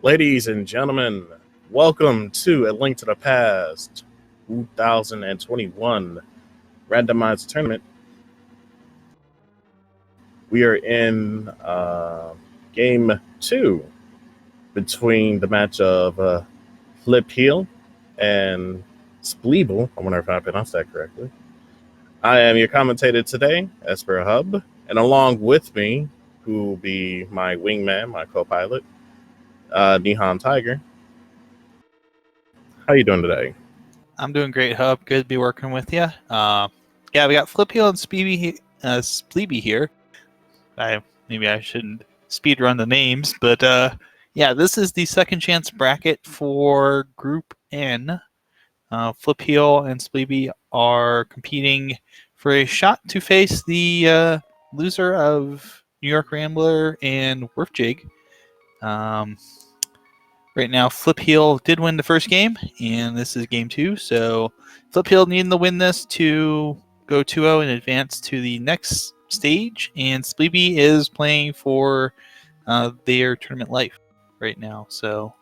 Ladies and gentlemen, welcome to A Link to the Past 2021 Randomizer Tournament. We are in Game 2 between the match of Flipheal and Spleebie. I wonder if I pronounced that correctly. I am your commentator today, Esper Hub, and along with me, who will be my wingman, my co-pilot, Nihon Tiger. How you doing today? I'm doing great, Hub. Good to be working with you. Yeah, we got Flipheal and Spleebie here. Maybe I shouldn't speed run the names, but yeah, this is the second chance bracket for Group N. Flipheal and Spleebie are competing for a shot to face the loser of New York Rambler and Werfjig. Right now, Flipheal did win the first game, and this is game 2. So Flipheal needing to win this to go 2-0 and advance to the next stage. And Spleebie is playing for their tournament life right now. So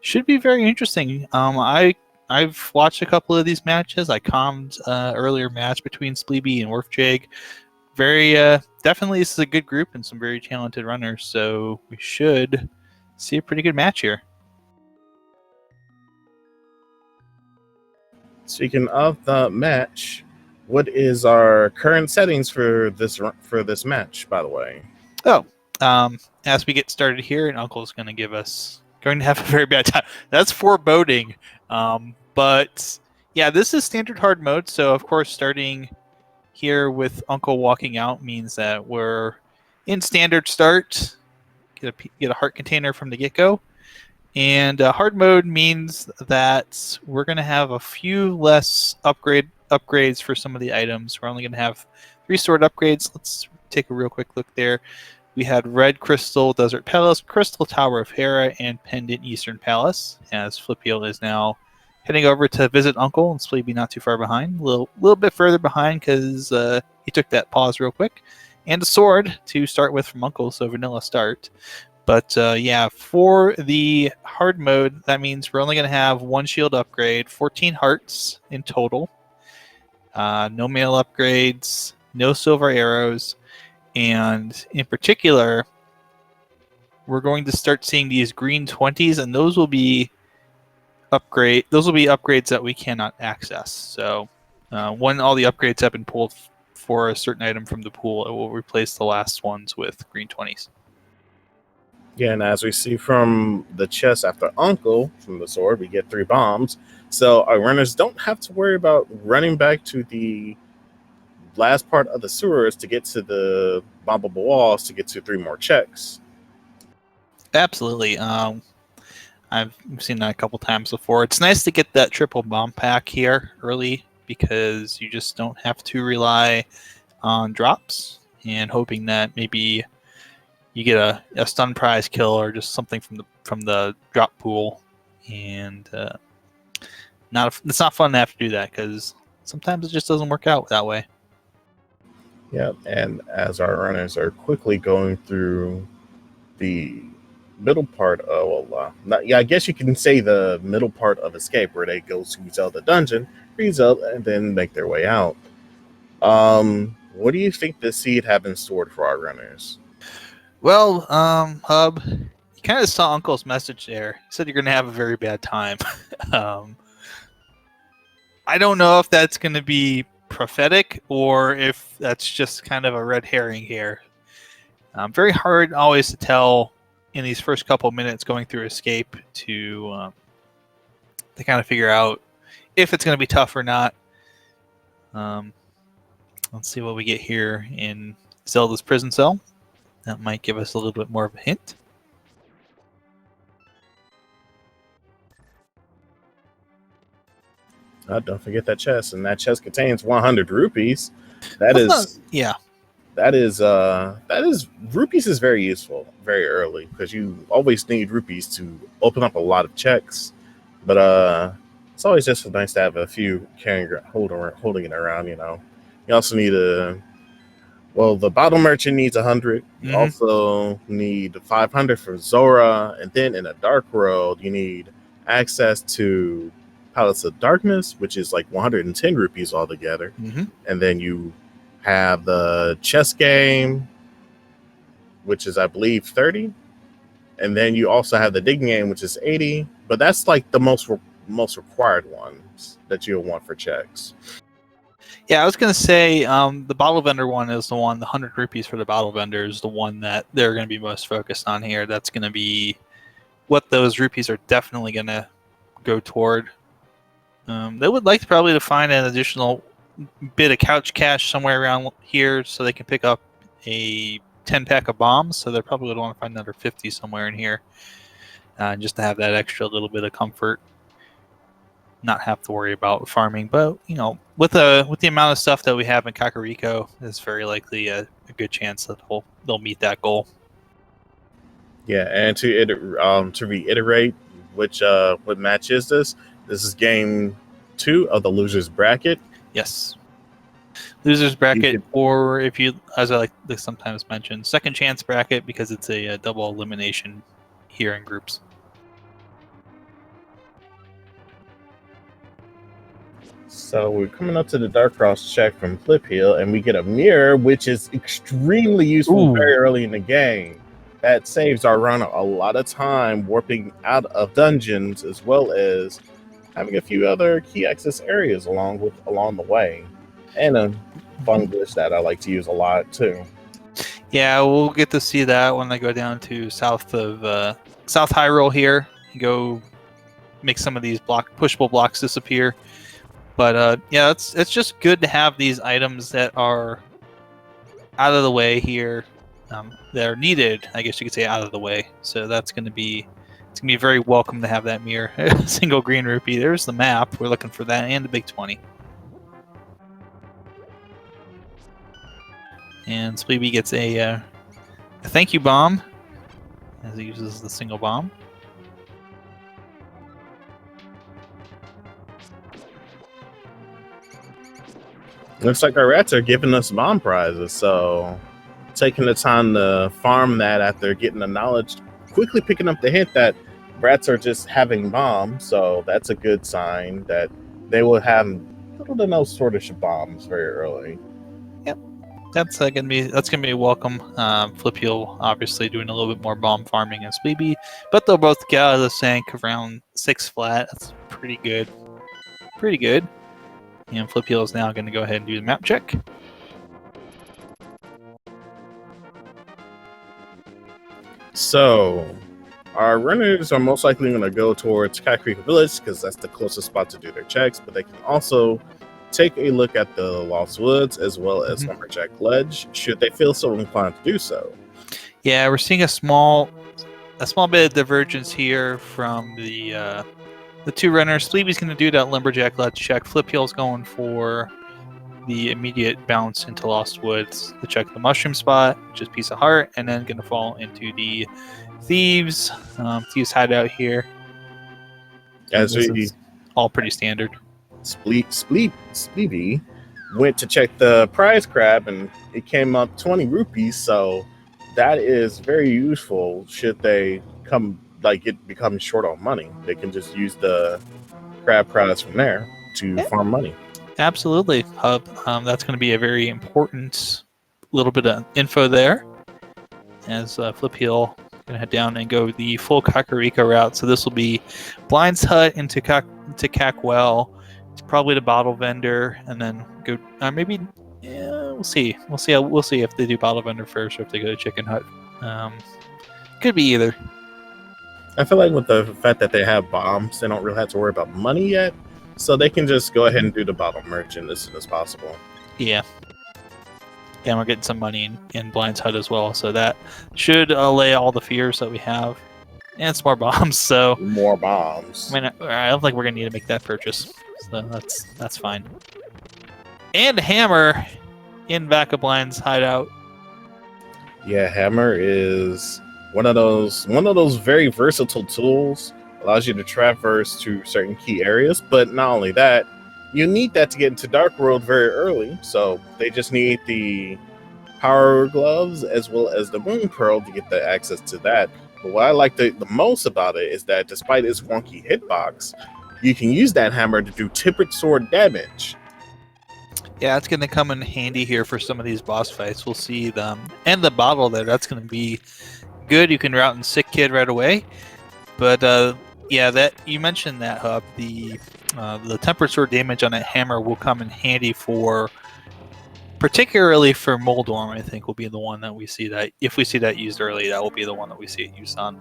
should be very interesting. I've watched a couple of these matches. I commed earlier match between Spleebie and Werfjig. Very definitely, this is a good group and some very talented runners. So we should see a pretty good match here. Speaking of the match, what is our current settings for this match, by the way? Oh, as we get started here, and Uncle's going to have a very bad time. That's foreboding. But yeah, this is standard hard mode. So of course, starting here with Uncle walking out means that we're in standard start. Get a heart container from the get-go. And hard mode means that we're going to have a few less upgrades for some of the items. We're only going to have 3 sword upgrades. Let's take a real quick look there. We had Red Crystal Desert Palace, Crystal Tower of Hera, and Pendant Eastern Palace, as Flipheal is now heading over to visit Uncle, and Spleebie not too far behind. A little bit further behind because he took that pause real quick. And a sword to start with from Uncle, so vanilla start. But yeah, for the hard mode, that means we're only going to have 1 shield upgrade, 14 hearts in total, no mail upgrades, no silver arrows, and in particular, we're going to start seeing these green 20s, and those will be upgrades that we cannot access. So when all the upgrades have been pulled for a certain item from the pool, it will replace the last ones with green 20s. Yeah, and as we see from the chest after Uncle, from the sword, we get 3 bombs. So our runners don't have to worry about running back to the last part of the sewers to get to the bombable walls to get to 3 more checks. Absolutely. I've seen that a couple times before. It's nice to get that triple bomb pack here early because you just don't have to rely on drops and hoping that maybe you get a stun prize kill or just something from the drop pool, and it's not fun to have to do that because sometimes it just doesn't work out that way. Yeah, and as our runners are quickly going through the middle part of, I guess you can say the middle part of Escape, where they go to Zelda Dungeon, freeze up, and then make their way out. What do you think the seed have in store for our runners? Well, Hub, you kind of saw Uncle's message there. He said you're going to have a very bad time. I don't know if that's going to be prophetic or if that's just kind of a red herring here. Very hard always to tell in these first couple minutes going through Escape to kind of figure out if it's going to be tough or not. Let's see what we get here in Zelda's prison cell. That might give us a little bit more of a hint. Don't forget that chest, and that chest contains 100 rupees. That is rupees is very useful very early because you always need rupees to open up a lot of checks. But it's always just nice to have a few holding it around. You know, you also need Well, the bottle merchant needs 100. You also need 500 for Zora, and then in a dark world, you need access to Palace of Darkness, which is like 110 rupees altogether. And then you have the chess game, which is, I believe, 30. And then you also have the digging game, which is 80. But that's like the most required ones that you'll want for checks. Yeah, I was going to say the bottle vendor one is the one, the 100 rupees for the bottle vendor is the one that they're going to be most focused on here. That's going to be what those rupees are definitely going to go toward. They would like probably to find an additional bit of couch cash somewhere around here so they can pick up a 10-pack of bombs. So they probably would want to find another 50 somewhere in here just to have that extra little bit of comfort. Not have to worry about farming, but you know, with the amount of stuff that we have in Kakariko, it's very likely a good chance that they'll meet that goal. Yeah, and to reiterate, what match is this? This is game 2 of the losers bracket. Yes, losers bracket, or if you, as I like to sometimes mention, second chance bracket because it's a double elimination here in groups. So we're coming up to the Dark Cross check from Flipheal, and we get a mirror, which is extremely useful very early in the game. That saves our runner a lot of time warping out of dungeons, as well as having a few other key access areas along the way, and a fun glitch that I like to use a lot too. Yeah, we'll get to see that when I go down to South Hyrule here. You go make some of these pushable blocks disappear. But yeah, it's just good to have these items that are out of the way here, that are needed. I guess you could say out of the way. So it's gonna be very welcome to have that mirror. Single green rupee. There's the map. We're looking for that and the big 20. And Spleebie gets a thank you bomb as he uses the single bomb. Looks like our rats are giving us bomb prizes, so taking the time to farm that after getting the knowledge, quickly picking up the hint that rats are just having bombs, so that's a good sign that they will have little to no shortage of bombs very early. Yep, that's gonna be welcome. Flipheal obviously doing a little bit more bomb farming than Spleebie, but they'll both get out of the sink around 6 flat. That's pretty good. Pretty good. And Flipheal is now going to go ahead and do the map check. So, our runners are most likely going to go towards Kakariko Village because that's the closest spot to do their checks, but they can also take a look at the Lost Woods as well as Lumberjack Ledge, should they feel so inclined to do so. Yeah, we're seeing a small bit of divergence here from the two runners. Spleebie's going to do that Lumberjack Ledge check. Flipheal's going for the immediate bounce into Lost Woods to check the mushroom spot, which is Piece of Heart, and then going to fall into the Thieves hideout here. As we all pretty standard. Spleebie went to check the prize crab, and it came up 20 rupees, so that is very useful should they become short on money. They can just use the crab prize from there to farm money. Absolutely, Hub. That's going to be a very important little bit of info there. As Flipheal going to head down and go the full Kakariko route. So this will be Blind's Hut into Cackwell. It's probably the bottle vendor, and then go maybe. Yeah, we'll see. We'll see if they do bottle vendor first or if they go to Chicken Hut. Could be either. I feel like with the fact that they have bombs, they don't really have to worry about money yet, so they can just go ahead and do the bottle merchant as soon as possible. Yeah. Yeah, and we're getting some money in Blind's Hut as well, so that should allay all the fears that we have. And it's more bombs, so... More bombs. I mean, I don't think we're going to need to make that purchase, so that's fine. And Hammer in back of Blind's hideout. Yeah, Hammer is one of those very versatile tools. Allows you to traverse to certain key areas, but not only that, you need that to get into Dark World very early. So they just need the power gloves as well as the moon pearl to get the access to that. But what I like the most about it is that despite its wonky hitbox, you can use that hammer to do tempered sword damage. Yeah, it's going to come in handy here for some of these boss fights. We'll see them. And the bottle there, that's going to be good. You can route in Sick Kid right away. But yeah, that you mentioned that, Hub. The tempered sword damage on that hammer will come in handy for, particularly for Moldorm. I think will be the one that we see that if we see that used early, that will be the one that we see it used on.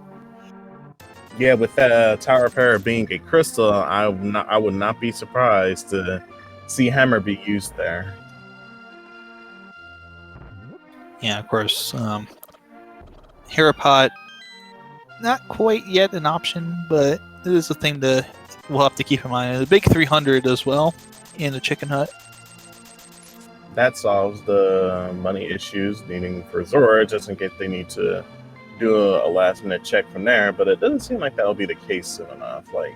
Yeah, with that Tower of Power being a crystal, I would not be surprised to see hammer be used there. Yeah, of course. Herapot, not quite yet an option, but it is a thing that we'll have to keep in mind. The big 300 as well in the Chicken Hut. That solves the money issues needing for Zora, just in case they need to do a last-minute check from there. But it doesn't seem like that'll be the case soon enough. Like,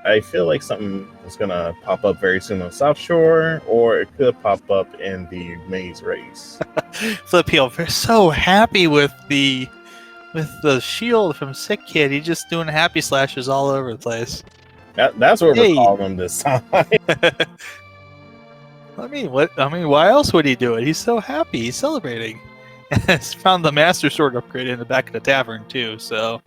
I feel like something is gonna pop up very soon on South Shore, or it could pop up in the maze race. Flipheal, we're so happy with the shield from Sick Kid. He's just doing happy slashes all over the place. That's what we're calling him this time. I mean, why else would he do it? He's so happy. He's celebrating. He's found the Master Sword upgrade in the back of the tavern too. So,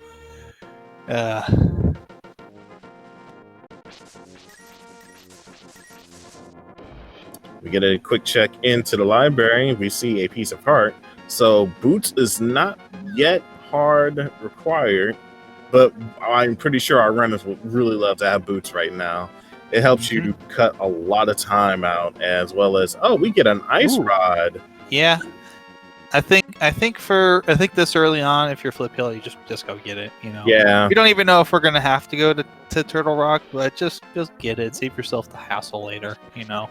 we get a quick check into the library. We see a piece of heart. So boots is not yet hard required, but I'm pretty sure our runners would really love to have boots right now. It helps you cut a lot of time out, as well as we get an ice rod. Yeah, I think this early on, if you're Flipheal, you just go get it. You know. Yeah. We don't even know if we're gonna have to go to Turtle Rock, but just get it. Save yourself the hassle later. You know.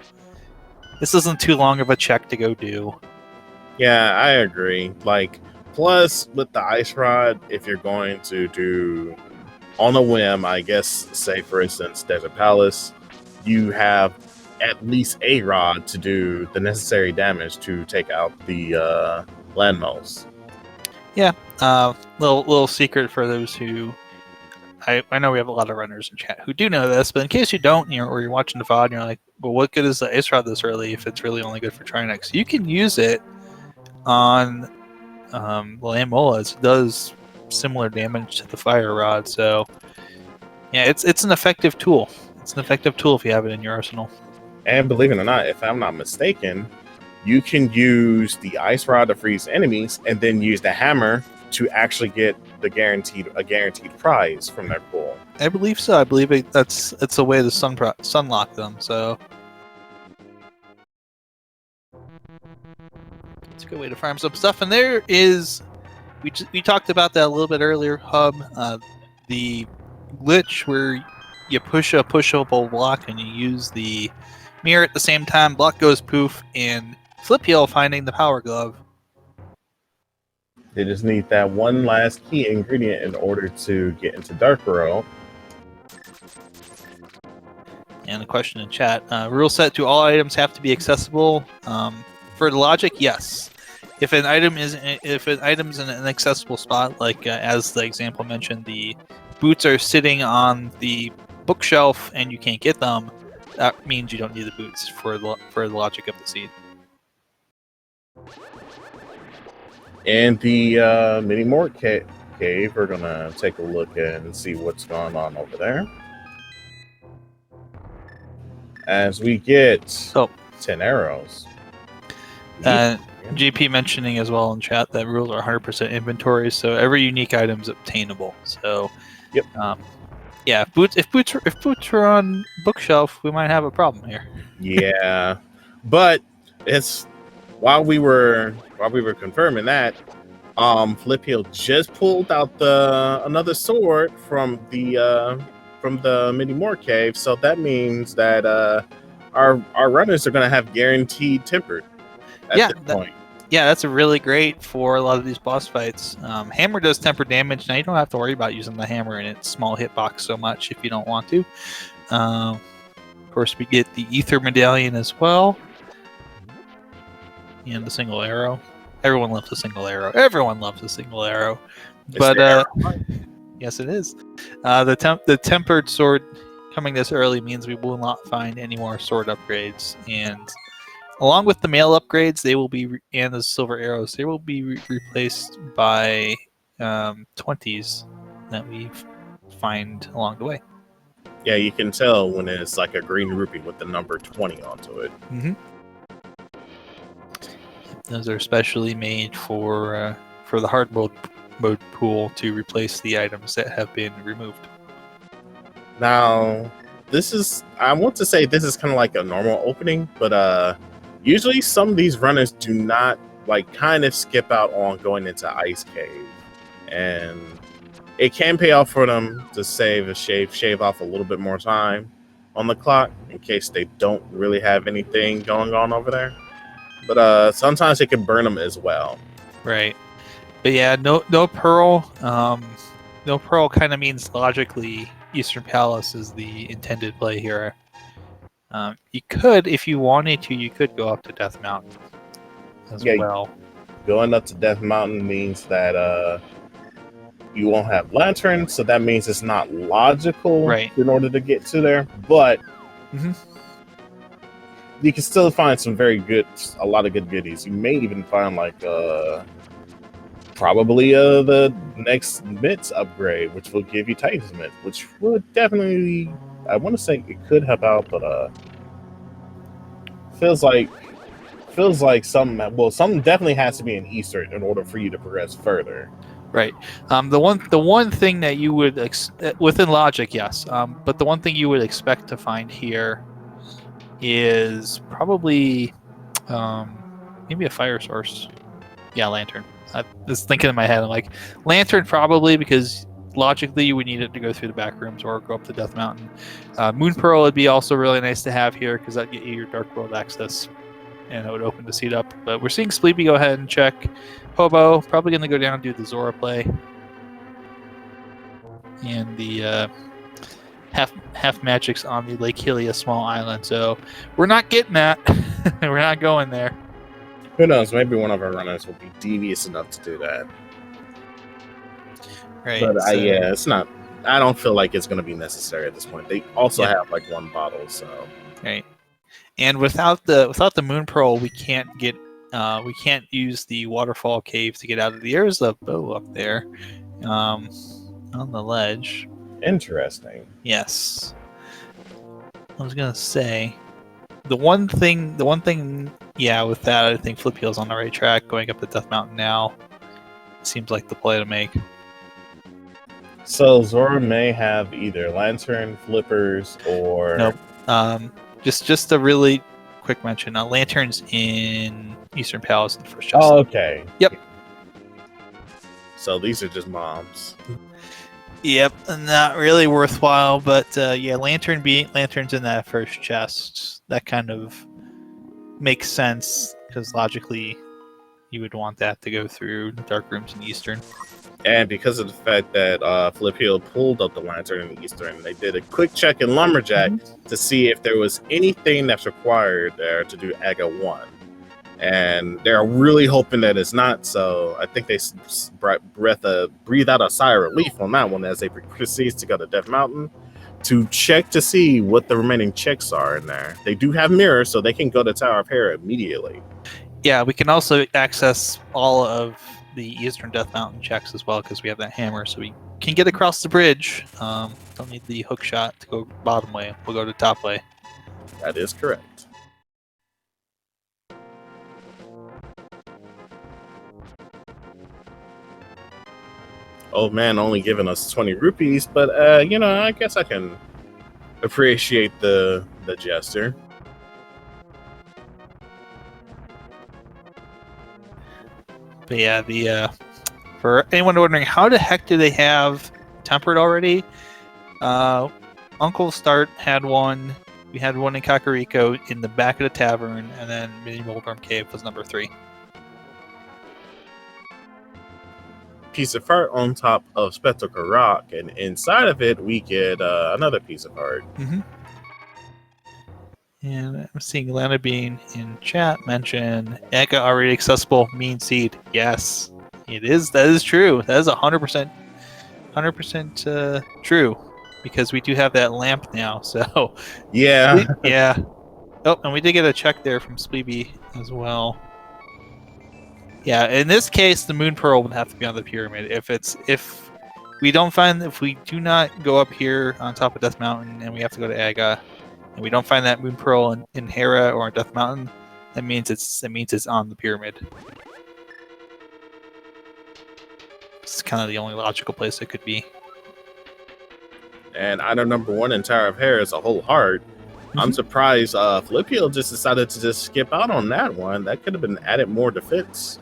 This isn't too long of a check to go do. Yeah, I agree. Like, plus with the ice rod, if you're going to do on a whim, I guess, say for instance, Desert Palace, you have at least a rod to do the necessary damage to take out the land moles. Yeah, little secret for those who I know we have a lot of runners in chat who do know this, but in case you don't, or you're watching the VOD and you're like, well, what good is the ice rod this early if it's really only good for Trinex? You can use it on land molas. It does similar damage to the fire rod, so yeah, it's an effective tool. It's an effective tool if you have it in your arsenal. And believe it or not, if I'm not mistaken, you can use the ice rod to freeze enemies, and then use the hammer to actually get a guaranteed prize from their pool. I believe so. I believe it's a way to sunlock them. So it's a good way to farm some stuff. And there is, we talked about that a little bit earlier, Hub. The glitch where you push a pushable block and you use the mirror at the same time. Block goes poof, and Flipheal finding the power glove. They just need that one last key ingredient in order to get into Dark Row. And a question in chat: rule set: do all items have to be accessible? For the logic, yes. If an item is in an inaccessible spot, like as the example mentioned, the boots are sitting on the bookshelf and you can't get them, that means you don't need the boots for the logic of the seed. And the mini mort cave, we're gonna take a look and see what's going on over there. As we get 10 arrows. GP mentioning as well in chat that rules are 100% inventory, so every unique item is obtainable. So, yep. Yeah, if boots are on bookshelf, we might have a problem here. Yeah, but it's while we were confirming that, Flipheal just pulled out another sword from the mini mort cave, so that means that our runners are going to have guaranteed tempered at this point. Yeah, that's really great for a lot of these boss fights. Hammer does temper damage. Now you don't have to worry about using the hammer in its small hitbox so much if you don't want to. Of course, we get the Ether Medallion as well. and the single arrow. Everyone loves a single arrow. Everyone loves a single arrow. It's But the arrow. yes, it is. The tempered sword coming this early means we will not find any more sword upgrades, and along with the mail upgrades, they will be and the silver arrows, they will be replaced by 20s that we find along the way. Yeah, you can tell when it's like a green rupee with the number 20 onto it. Mm-hmm. Those are specially made for the hard mode pool to replace the items that have been removed. Now, I want to say this is kind of like a normal opening, but usually some of these runners do not kind of skip out on going into Ice Cave, and it can pay off for them to shave off a little bit more time on the clock in case they don't really have anything going on over there. But sometimes it can burn them as well. Right. But yeah, no pearl. No pearl kind of means logically Eastern Palace is the intended play here. You could, if you wanted to, you could go up to Death Mountain as well. Going up to Death Mountain means that you won't have lanterns, so that means it's not logical in order to get to there. But you can still find a lot of good goodies. You may even find probably the next Mitts upgrade, which will give you Titan's Mitt, which would definitely, I want to say it could help out, but feels like something definitely has to be an Easter in order for you to progress further. Right. The one thing that you would within logic, yes. But the one thing you would expect to find here is probably maybe a fire source. Yeah, lantern. I was thinking in my head, I'm like, lantern probably, because logically you would need it to go through the back rooms or go up to Death Mountain. Moon Pearl would be also really nice to have here because that'd get you your Dark World access, and it would open the seat up. But we're seeing Spleebie go ahead and check. Hobo probably going to go down and do the Zora play, and the half magics on the Lake Hylia small island. So we're not getting that. We're not going there. Who knows? Maybe one of our runners will be devious enough to do that. Right. But yeah, it's not. I don't feel like it's going to be necessary at this point. They also have one bottle, so. Right. And without the Moon Pearl, we can't use the waterfall cave to get out of the. There's a bow up there, on the ledge. Interesting. Yes. I was gonna say, the one thing, yeah, with that, I think Flipheal's on the right track. Going up the Death Mountain now seems like the play to make. So Zora may have either lantern, flippers, or nope. Just a really quick mention. Lanterns in Eastern Palace in the first chest. Oh, okay. Yep. So these are just mobs. Yep, not really worthwhile, but yeah, lanterns in that first chest. That kind of makes sense because logically, you would want that to go through the dark rooms in Eastern. And because of the fact that Flipheal pulled up the lantern in Eastern, they did a quick check in Lumberjack to see if there was anything that's required there to do Aga 1. And they're really hoping that it's not, so I think they breathe out a sigh of relief on that one as they proceed to go to Death Mountain to check to see what the remaining checks are in there. They do have mirrors, so they can go to Tower of Hera immediately. Yeah, we can also access all of the Eastern Death Mountain checks as well because we have that hammer, so we can get across the bridge. Don't need the hook shot to go bottom way. We'll go to top way. That is correct. Old man only giving us 20 rupees, but I guess I can appreciate the gesture. But yeah, for anyone wondering, how the heck do they have tempered already? Uncle Start had one. We had one in Kakariko in the back of the tavern, and then Mini Moldorm Cave was number 3. Piece of art on top of Spectacle Rock, and inside of it we get another piece of art. And I'm seeing Lana Bean in chat mention Eka already accessible mean seed. Yes, it is. That is true. That is 100% true, because we do have that lamp now. So Yeah. yeah. Oh, and we did get a check there from Spleebie as well. Yeah, in this case, the Moon Pearl would have to be on the pyramid. If we do not go up here on top of Death Mountain and we have to go to Aga, and we don't find that Moon Pearl in Hera or in Death Mountain, that means it's on the pyramid. It's kind of the only logical place it could be. And item number 1 in Tower of Hair is a whole heart. I'm surprised Flipheal just decided to just skip out on that one. That could have been added more defense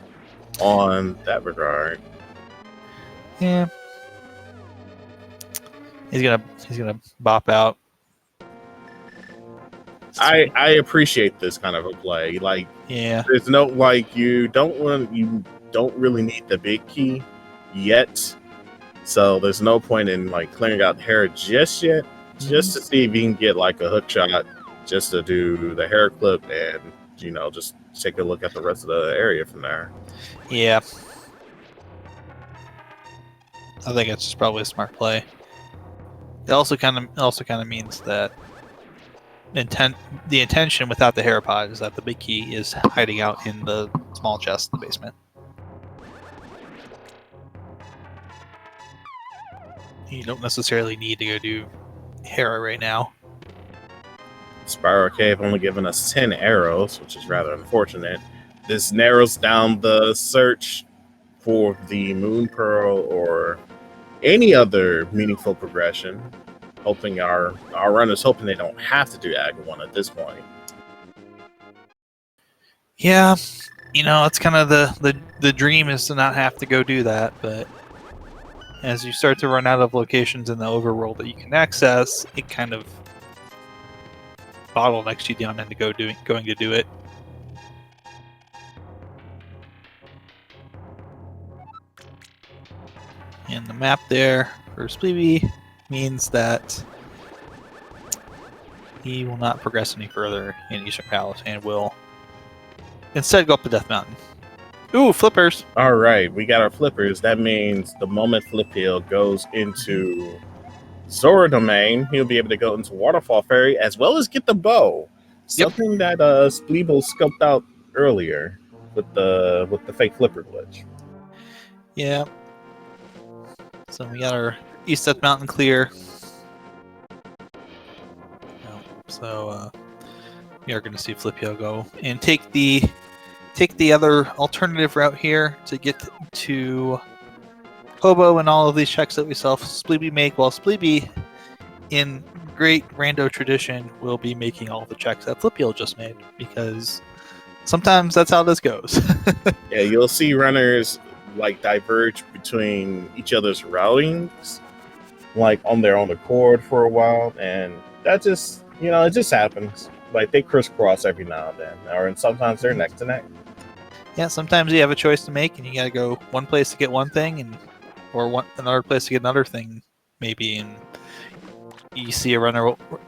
on that regard. Yeah. He's gonna bop out. I appreciate this kind of a play. Like, yeah, there's no, like, you don't really need the big key yet. So there's no point in like clearing out hair just yet, just to see if you can get like a hook shot, just to do the hair clip and just take a look at the rest of the area from there. Yeah, I think it's just probably a smart play. It also kind of means that the intention without the hair pod is that the big key is hiding out in the small chest in the basement. You don't necessarily need to go do Hera right now. Spiral Cave only giving us 10 arrows, which is rather unfortunate. This narrows down the search for the Moon Pearl or any other meaningful progression. Hoping our runners hoping they don't have to do Act 1 at this point. Yeah, it's kind of the dream is to not have to go do that, but as you start to run out of locations in the overworld that you can access, it kind of bottlenecks you down into going to do it. And the map there for Spleebie means that he will not progress any further in Eastern Palace and will instead go up to Death Mountain. Ooh, flippers! All right, we got our flippers. That means the moment Flipheal goes into Zora Domain, he'll be able to go into Waterfall Ferry as well as get the bow. Something that Spleebie scoped out earlier with the fake flipper glitch. Yeah. So we got our East Death Mountain clear. So we are going to see Flipheal go and take the other alternative route here to get to Hobo and all of these checks that we saw Spleebie make, while Spleebie, in great rando tradition, will be making all the checks that Flipheal just made, because sometimes that's how this goes. Yeah, you'll see runners like diverge between each other's routings, like on their own accord for a while, and that just it just happens. Like, they crisscross every now and then, and sometimes they're neck to neck. Yeah, sometimes you have a choice to make, and you got to go one place to get one thing, or another place to get another thing, maybe. And you see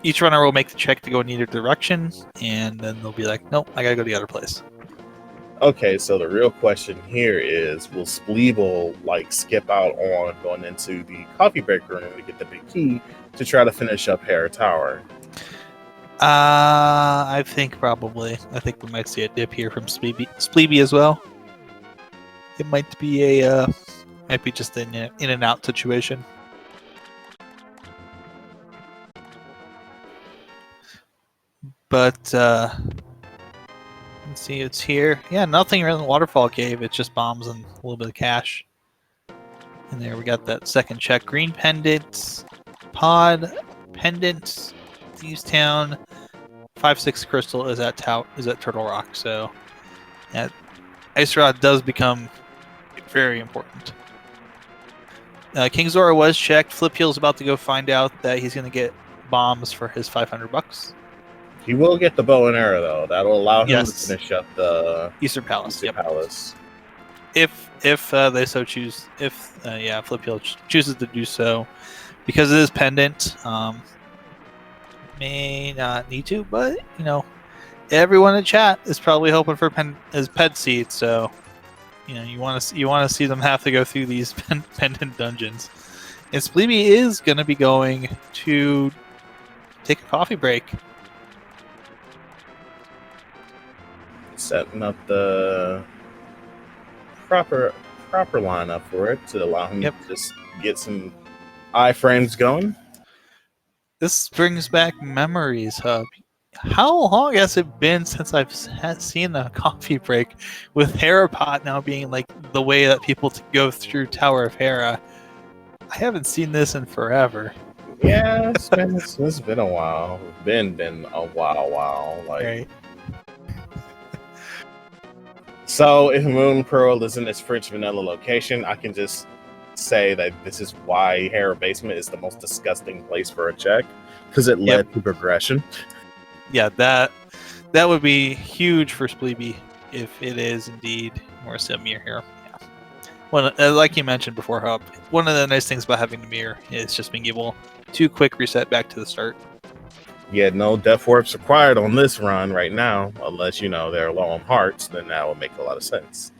each runner will make the check to go in either direction, and then they'll be like, "Nope, I gotta go to the other place." Okay, so the real question here is, will Spleebie skip out on going into the coffee break room to get the big key to try to finish up Hera Tower? I think probably. I think we might see a dip here from Spleebie as well. It might be just an in and out situation. But let's see, it's here. Yeah, nothing in the waterfall cave. It's just bombs and a little bit of cash. And there we got that second check. Green pendants, pod, pendants, Thieves Town. 5/6 crystal is at Turtle Rock. So that Ice Rod does become very important. King Zora was checked. Flipheal's about to go find out that he's going to get bombs for his $500. He will get the bow and arrow, though. That'll allow him to finish up the Eastern Palace. Palace. If they so choose, Flipheal chooses to do so, because it is pendant. may not need to, but you know, everyone in chat is probably hoping for ped seeds, so you know you want to see them have to go through these pendant dungeons. And Spleebie is going to be going to take a coffee break. Setting up the proper lineup for it to allow him to just get some iframes going. This brings back memories, Hub. How long has it been since I've seen a coffee break with Herapot now being like the way that people go through Tower of Hera? I haven't seen this in forever. Yeah, it's been a while. Been a while. Like, right. So if Moon Pearl is in its French vanilla location, I can just say that this is why Hera Basement is the most disgusting place for a check, because it led to progression. Yeah, that would be huge for Spleebie if it is indeed more Samir here. Yeah. Well, like you mentioned before, Hub, one of the nice things about having the mirror is just being able to quick reset back to the start. Yeah, no death warps required on this run right now, unless, you know, they're low on hearts, then that would make a lot of sense.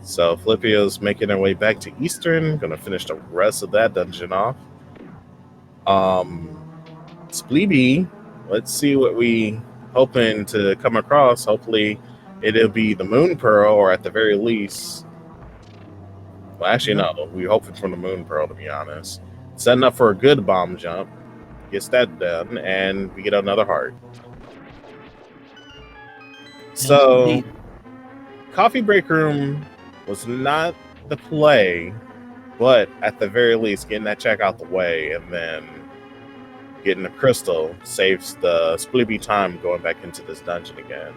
So Flipheal's making their way back to Eastern, gonna finish the rest of that dungeon off. Spleebie, let's see what we hoping to come across. Hopefully it'll be the Moon Pearl, or at the very least, well, actually, no, we're hoping for the Moon Pearl, to be honest. Setting up for a good bomb jump. Gets that done, and we get another heart. So, Coffee Break Room was not the play, but at the very least, getting that check out the way and then getting the crystal saves the Spleebie time going back into this dungeon again.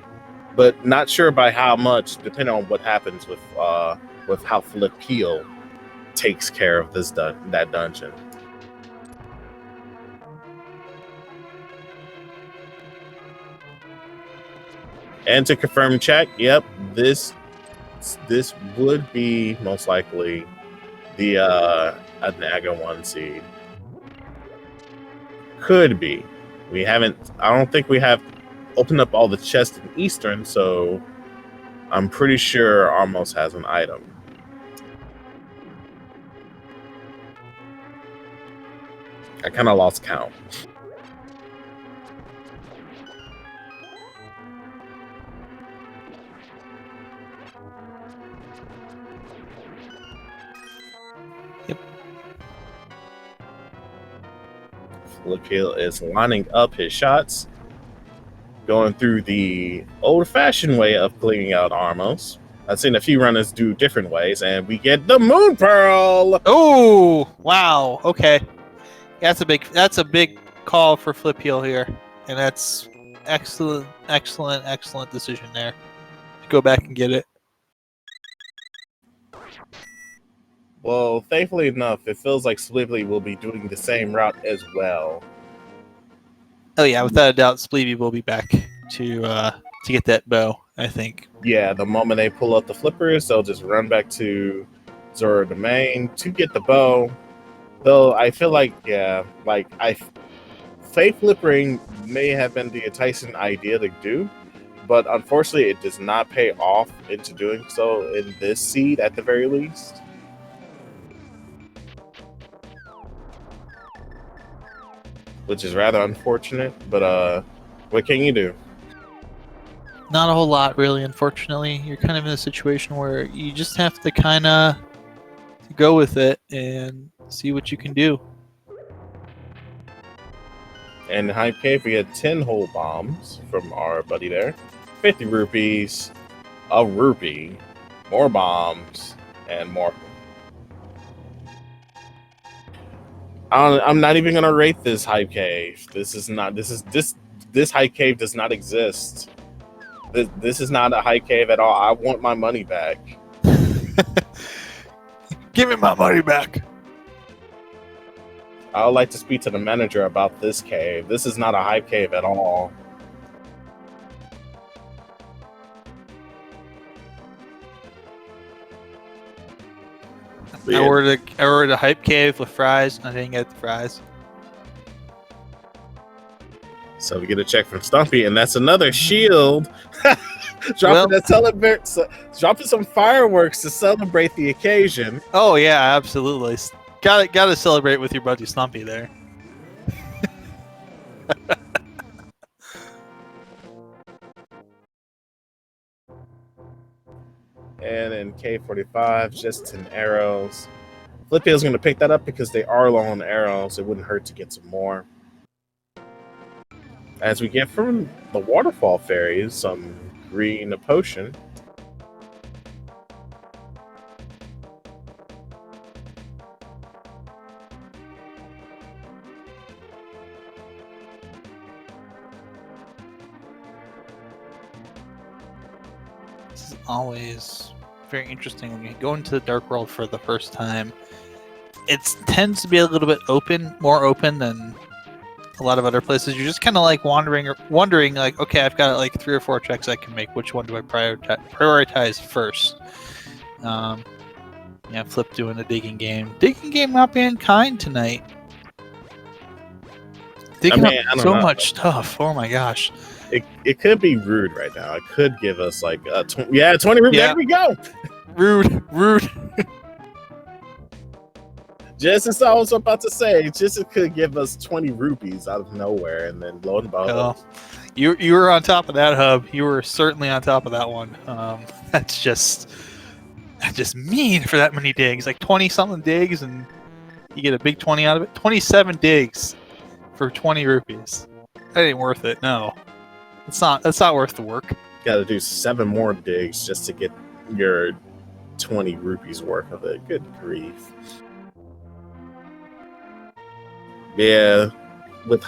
But not sure by how much, depending on what happens with how Flipheal takes care of that dungeon. And to confirm check, yep, this would be most likely the Anaga 1 seed. Could be. I don't think we have opened up all the chests in Eastern, so I'm pretty sure Armos has an item. I kind of lost count. Yep. Flipheal is lining up his shots, going through the old-fashioned way of cleaning out Armos. I've seen a few runners do different ways, and we get the Moon Pearl. Oh, wow. Okay, that's a big call for Flipheal here, and that's excellent decision there to go back and get it. Well, thankfully enough, it feels like Spleebie will be doing the same route as well. Oh yeah, without a doubt, Spleebie will be back to get that bow, I think. Yeah, the moment they pull out the flippers, they'll just run back to Zora Domain to get the bow. Though I feel like, Faith flippering may have been the enticing idea to do, but unfortunately it does not pay off into doing so in this seed at the very least. Which is rather unfortunate, but what can you do? Not a whole lot, really, unfortunately. You're kind of in a situation where you just have to kind of go with it and see what you can do. And in Hype Cave, we had 10 whole bombs from our buddy there. 50 rupees, a rupee, more bombs, and more. I'm not even going to rate this Hype Cave. This Hype Cave does not exist. This is not a Hype Cave at all. I want my money back. Give me my money back. I would like to speak to the manager about this cave. This is not a Hype Cave at all. I ordered a hype cave with fries. I didn't get the fries. So we get a check from Stumpy, and that's another shield. Dropping some fireworks to celebrate the occasion. Oh yeah, absolutely. Gotta celebrate with your buddy Stumpy there. And then K45, just 10 arrows. Flipheal's going to pick that up because they are low on arrows. It wouldn't hurt to get some more. As we get from the waterfall fairies, some green potion. This is always very interesting when you go into the Dark World for the first time. It tends to be a little bit more open than a lot of other places. You're just kind of like wondering like, okay, I've got like 3 or 4 checks I can make. Which one do I prioritize first? Yeah, Flip doing the digging game. Digging game not being kind tonight. Digging up so much stuff. Oh my gosh. It could be rude right now. It could give us like 20 rupees. Yeah. There we go. Rude. Just as I was about to say, just it could give us 20 rupees out of nowhere, and then lo and behold. You were on top of that, Hub. You were certainly on top of that one. That's just mean for that many digs. Like 20-something digs, and you get a big 20 out of it. 27 digs for 20 rupees. That ain't worth it. No, that's not worth the work. Got to do 7 more digs just to get your 20 rupees worth of it. Good grief. Yeah, with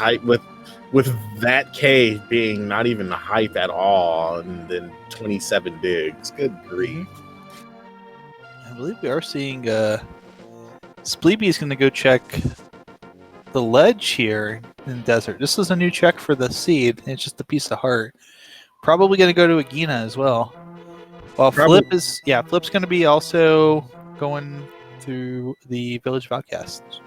that cave being not even the height at all, and then 27 digs. Good grief. I believe we are seeing Spleebie is going to go check the ledge here in the desert. This is a new check for the seed. It's just a piece of heart. Probably going to go to Agina as well. Well, Flip's going to be also going through the Village of Outcasts.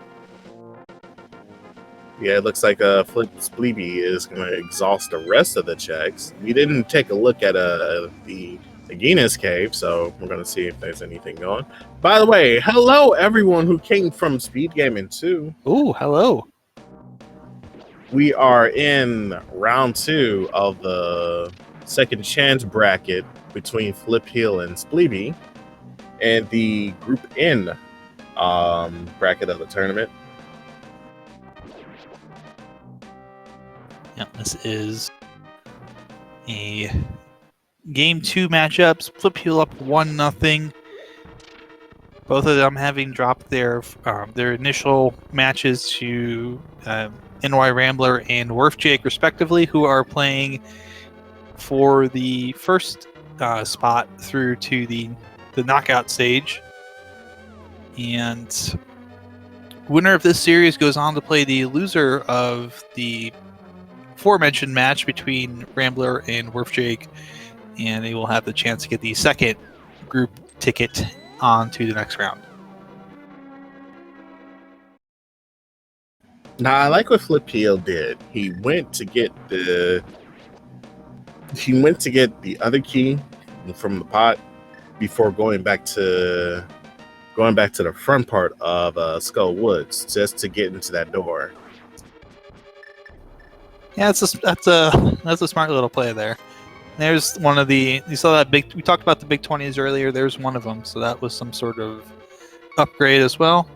Yeah, it looks like Spleebie is going to exhaust the rest of the checks. We didn't take a look at the Agina's cave, so we're going to see if there's anything going. By the way, hello everyone who came from SpeedGaming 2. Ooh, hello. We are in round 2 of the second chance bracket between Flipheal and Spleebie, and the Group N bracket of the tournament. Yeah, this is a game 2 matchups. Flipheal up 1-0. Both of them having dropped their initial matches to NY Rambler and Wharf Jake, respectively, who are playing for the first spot through to the knockout stage. And winner of this series goes on to play the loser of the aforementioned match between Rambler and Wharf Jake, and they will have the chance to get the second group ticket on to the next round. Now, I like what Flipheal did. He went to get the other key from the pot before going back to the front part of Skull Woods just to get into that door. Yeah, that's a smart little play there. There's one of you saw that we talked about the big 20s earlier. There's one of them, so that was some sort of upgrade as well.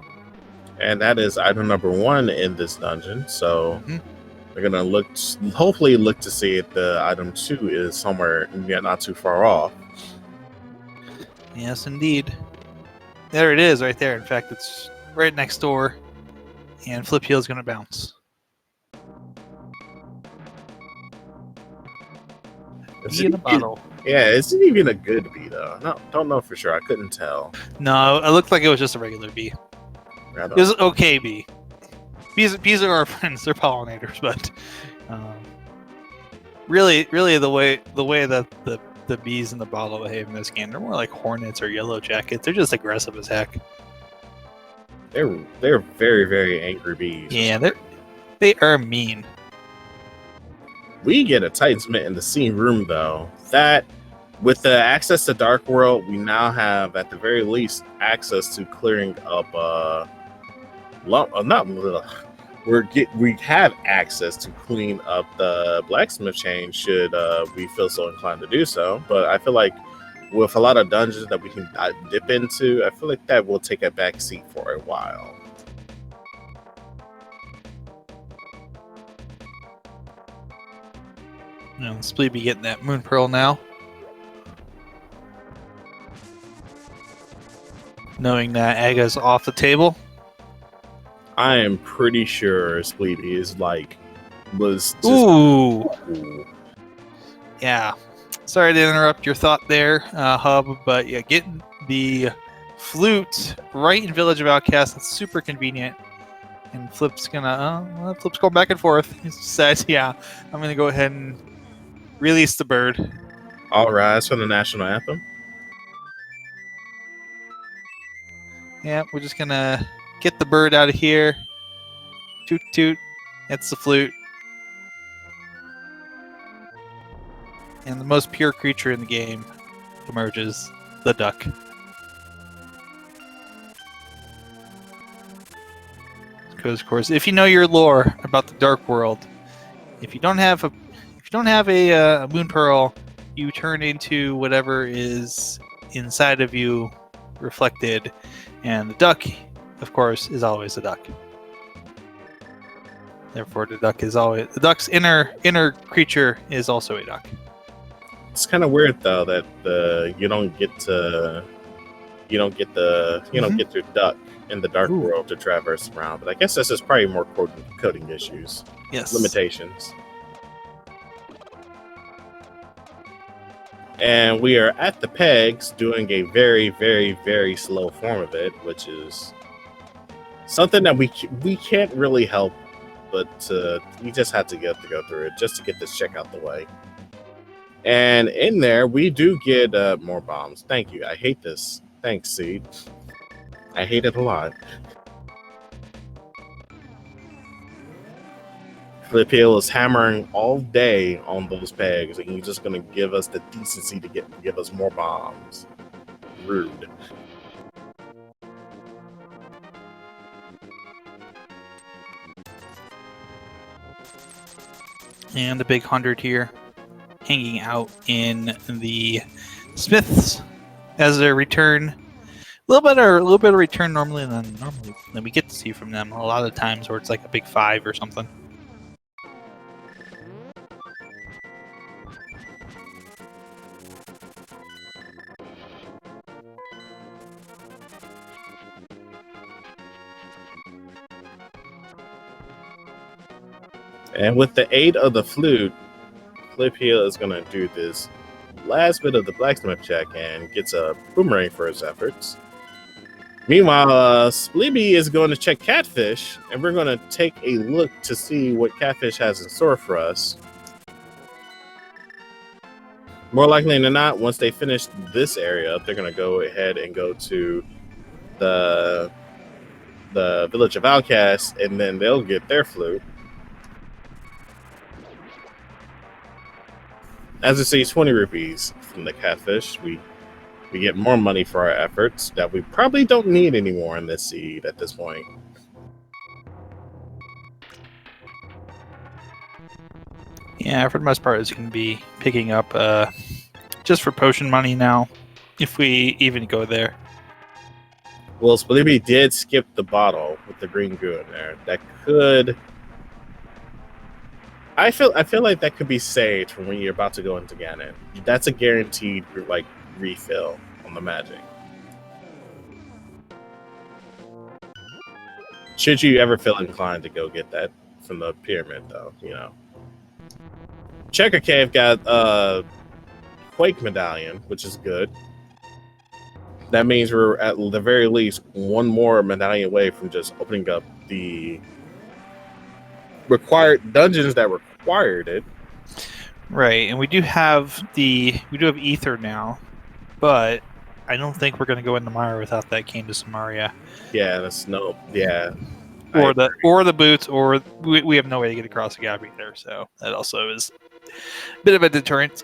And that is item number 1 in this dungeon. So we're gonna hopefully look to see if the item 2 is somewhere not too far off. Yes, indeed. There it is, right there. In fact, it's right next door, and Flipheal is gonna bounce. Bee in the bottle. Yeah, it's even a good bee though. No, don't know for sure. I couldn't tell. No, it looked like it was just a regular bee. It was an okay bee. Bees are our friends. They're pollinators, but really, the way that the bees in the bottle behave in this game, they're more like hornets or yellow jackets. They're just aggressive as heck. They're very, very angry bees. Yeah, they are mean. We get a Titans in the scene room though. That with the access to Dark World, we now have at the very least access to clearing up we have access to clean up the blacksmith chain should we feel so inclined to do so. But I feel like with a lot of dungeons that we can dip into, I feel like that will take a back seat for a while. Spleebie getting that moon pearl now. Knowing that Aga's off the table. I am pretty sure Spleebie is was just ooh. Yeah. Sorry to interrupt your thought there, Hub, but yeah, getting the flute right in Village of Outcasts, that's super convenient. And Flip's going back and forth. He says, yeah, I'm going to go ahead and release the bird. All rise for the national anthem. Yeah, we're just going to get the bird out of here. Toot toot. That's the flute. And the most pure creature in the game emerges, the duck. Because, of course, if you know your lore about the Dark World, if you don't have a moon pearl, you turn into whatever is inside of you reflected, and the duck, of course, is always a duck. Therefore, the duck's inner creature is also a duck. It's kind of weird though that you don't get your duck in the Dark World to traverse around. But I guess this is probably more coding issues. Yes. Limitations. And we are at the pegs doing a very, very, very slow form of it, which is something that we can't really help, but we just had to go through it just to get this check out the way. And in there, we do get more bombs. Thank you. I hate this. Thanks, Seed. I hate it a lot. Flipheal is hammering all day on those pegs, and he's just going to give us the decency to give us more bombs. Rude. And a big 100 here, hanging out in the Smiths as a return. A little bit of return normally than we get to see from them. A lot of times where it's like a big 5 or something. And with the aid of the flute, Flipheal is going to do this last bit of the blacksmith check and gets a boomerang for his efforts. Meanwhile, Spleebie is going to check Catfish, and we're going to take a look to see what Catfish has in store for us. More likely than not, once they finish this area, they're going to go ahead and go to the Village of Outcasts, and then they'll get their flute. As you see, 20 rupees from the Catfish. We get more money for our efforts that we probably don't need anymore in this seed at this point. Yeah, for the most part, it's going to be picking up just for potion money now, if we even go there. Well, Spleebie did skip the bottle with the green goo in there. That could... I feel like that could be saved for when you're about to go into Ganon. That's a guaranteed refill on the magic. Should you ever feel inclined to go get that from the pyramid, though, Checker Cave got a Quake medallion, which is good. That means we're at the very least one more medallion away from just opening up the required dungeons that required it. Right, and we do have Ether now, but I don't think we're going to go into Mire without that cane to Samaria. Yeah, that's no. Yeah. Or the boots, or we have no way to get across the gap either. So that also is a bit of a deterrent.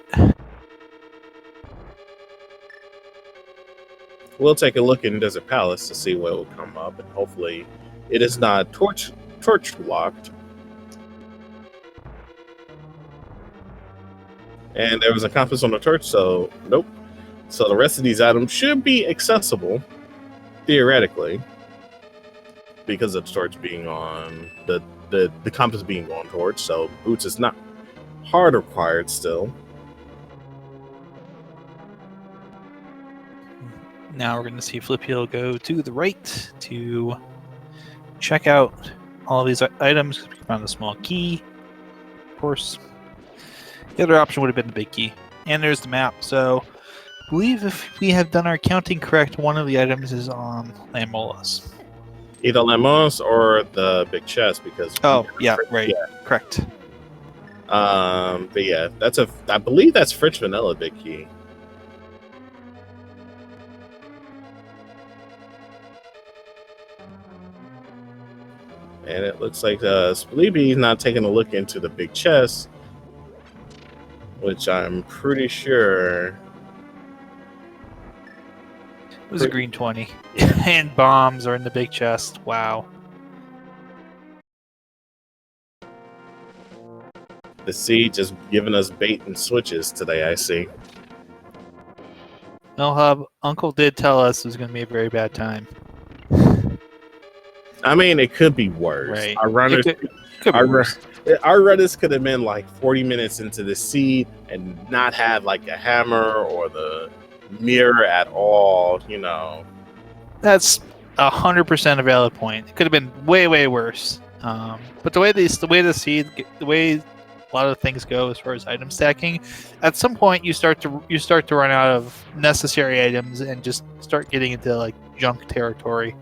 We'll take a look in Desert Palace to see what will come up, and hopefully it is not torch locked. And there was a compass on the torch, so nope. So the rest of these items should be accessible, theoretically, because of the torch being on the compass being on torch. So boots is not hard required still. Now we're going to see Flipheal go to the right to check out all of these items. We found the small key, of course. The other option would have been the big key. And there's the map. So I believe if we have done our counting correct, one of the items is on Lamolas. Either Lamos or the big chest, because right, yeah. Correct. But yeah, I believe that's French vanilla big key. And it looks like Spleebie is not taking a look into the big chest, which I'm pretty sure it was a green 20. Yeah. And bombs are in the big chest. Wow. The sea just giving us bait and switches today, I see. Melhub, Uncle did tell us it was going to be a very bad time. I mean, it could be worse. Right. Our runners, our runners could have been like 40 minutes into the sea and not have like a hammer or the mirror at all. You know, that's 100% a valid point. It could have been way, way worse. But the way a lot of things go as far as item stacking, at some point you start to run out of necessary items and just start getting into like junk territory.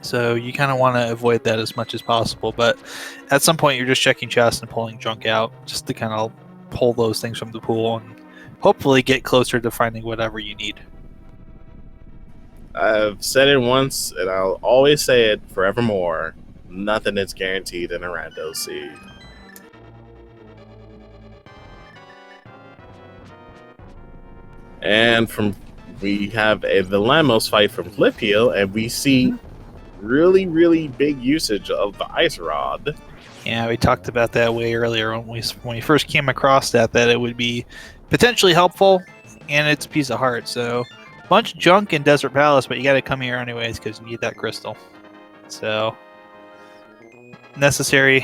So you kind of want to avoid that as much as possible. But at some point you're just checking chests and pulling junk out just to kind of pull those things from the pool and hopefully get closer to finding whatever you need. I've said it once and I'll always say it forevermore. Nothing is guaranteed in a rando seed. And we have the Lamos fight from Flipheal, and we see really, really big usage of the ice rod. Yeah, we talked about that way earlier when we first came across that it would be potentially helpful, and it's a piece of heart. So, bunch of junk in Desert Palace, but you got to come here anyways because you need that crystal. So, necessary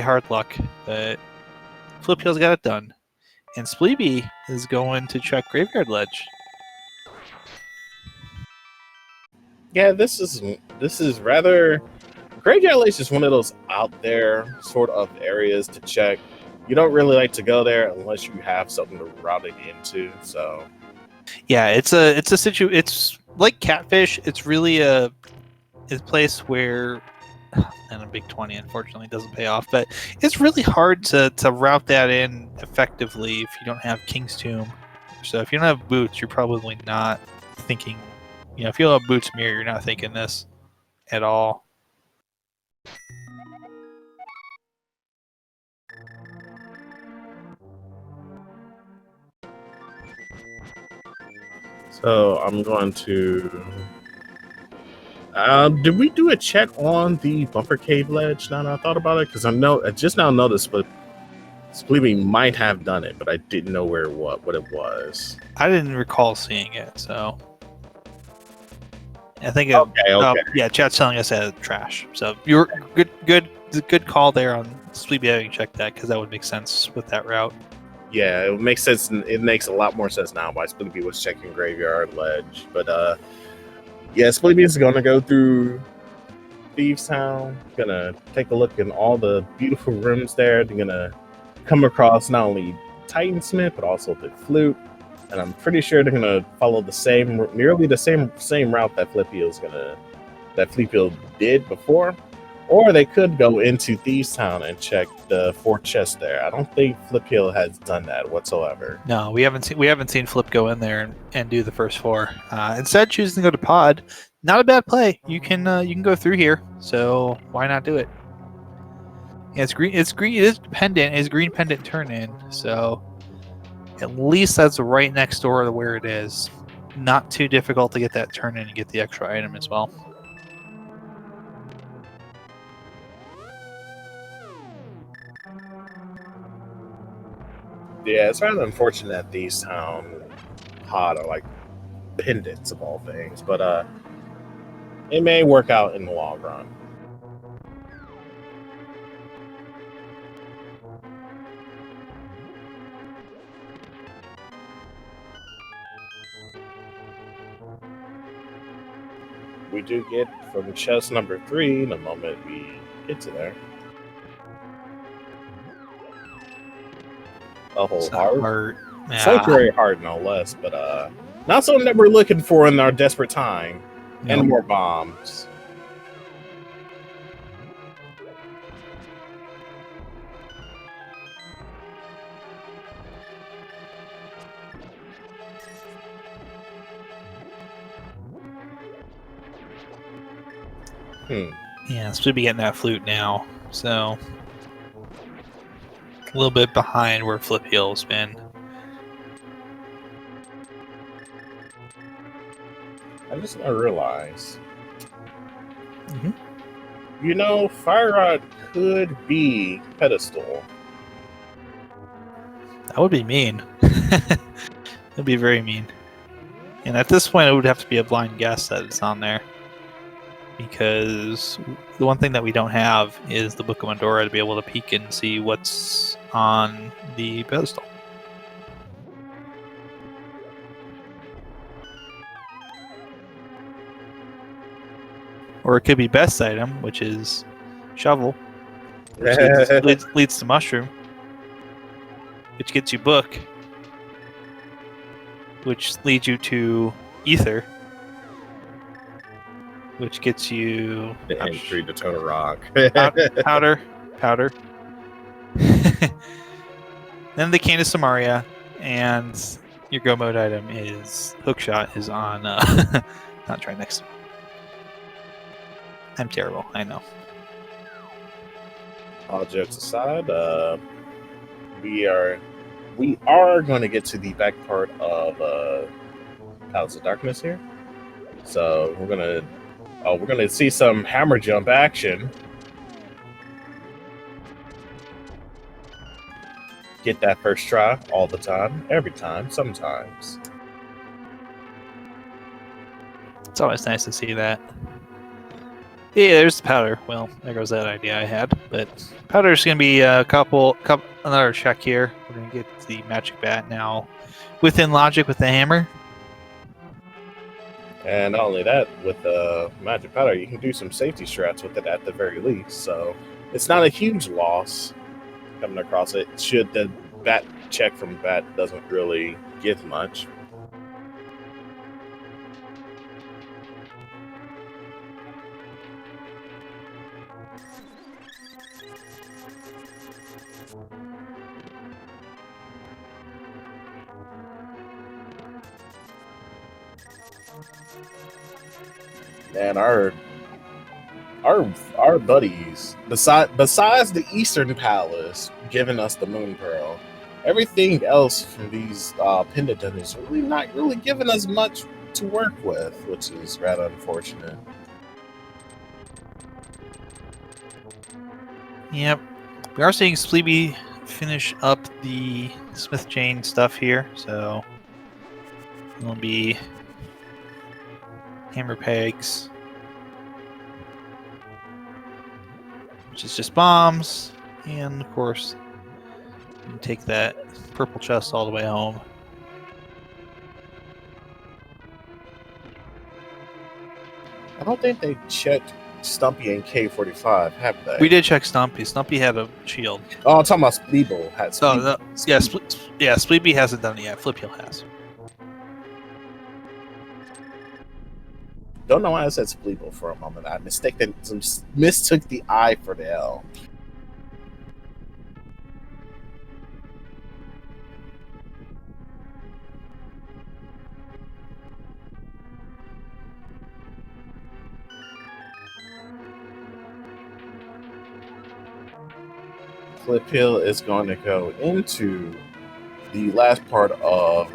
hard luck, but Flipheal's got it done. And Spleebie is going to check Graveyard Ledge. Yeah, this is rather... Graveyard Ledge is one of those out there sort of areas to check. You don't really like to go there unless you have something to route it into. So, yeah, it's like Catfish. It's really a place where, and a big 20 unfortunately doesn't pay off, but it's really hard to route that in effectively if you don't have King's Tomb. So if you don't have boots, you're probably not thinking, if you don't have boots mirror, you're not thinking this at all. So I'm going to... did we do a check on the Bumper Cave ledge now that I thought about it? Because I just now noticed, but Spleebie might have done it, but I didn't know what it was. I didn't recall seeing it, so I think okay. Chat's telling us that it's trash. So you're good call there on Spleebie having checked that, because that would make sense with that route. Yeah, it makes sense. It makes a lot more sense now why Spleebie was checking Graveyard Ledge. But yeah, Spleebie is going to go through Thieves Town. Going to take a look in all the beautiful rooms there. They're going to come across not only Titansmith, but also the Flute. And I'm pretty sure they're going to follow nearly the same route that Flipheal did before. Or they could go into Thieves Town and check the 4 chests there. I don't think Flipheal has done that whatsoever. No, we haven't seen Flip go in there and do the first 4. Instead, choosing to go to Pod, not a bad play. You can go through here, so why not do it? Yeah, it's green. It's green. It is pendant. It's green pendant turn in. So at least that's right next door to where it is. Not too difficult to get that turn in and get the extra item as well. Yeah, it's rather unfortunate that these town pod are like pendants of all things, but it may work out in the long run. We do get from chest number 3 the moment we get to there. A whole heart. Yeah. Sanctuary heart, no less, but not something that we're looking for in our desperate time. Nope. And more bombs. Yeah, Spleebie getting that flute now, so a little bit behind where Flipheal's been. I just realized, you know, Fire Rod could be pedestal. That would be mean. That'd be very mean. And at this point, it would have to be a blind guess that it's on there. Because the one thing that we don't have is the Book of Mandora to be able to peek and see what's on the pedestal. Or it could be best item, which is shovel, which leads to mushroom, which gets you book, which leads you to ether, which gets you The entry to Total Rock. powder. Then the Cane of Samaria, and your go mode item is Hookshot is on. Not try next. I'm terrible. I know. All jokes aside, we are going to get to the back part of Palace of Darkness here. So we're gonna see some hammer jump action. Get that first try all the time, every time, sometimes. It's always nice to see that. Yeah, there's the powder. Well, there goes that idea I had. But powder's gonna be another check here. We're gonna get the magic bat now within logic with the hammer. And not only that, with the magic powder, you can do some safety strats with it at the very least. So it's not a huge loss coming across it. Should the bat check from bat doesn't really give much. And our buddies, besides the Eastern Palace giving us the Moon Pearl, everything else from these pendant is really not really giving us much to work with, which is rather unfortunate. Yep. We are seeing Spleebie finish up the Smith chain stuff here, so it'll be hammer pegs, which is just bombs, and of course you can take that purple chest all the way home. I don't think they checked Stumpy and K45, have they? We did check Stumpy. Stumpy had a shield. Oh, I'm talking about Spleebie had Spleebie. Oh, no, yeah, Spleebie hasn't done it yet. Flipheal has. Don't know why I said Spleebie for a moment. I mistook the I for the L. Flipheal is going to go into the last part of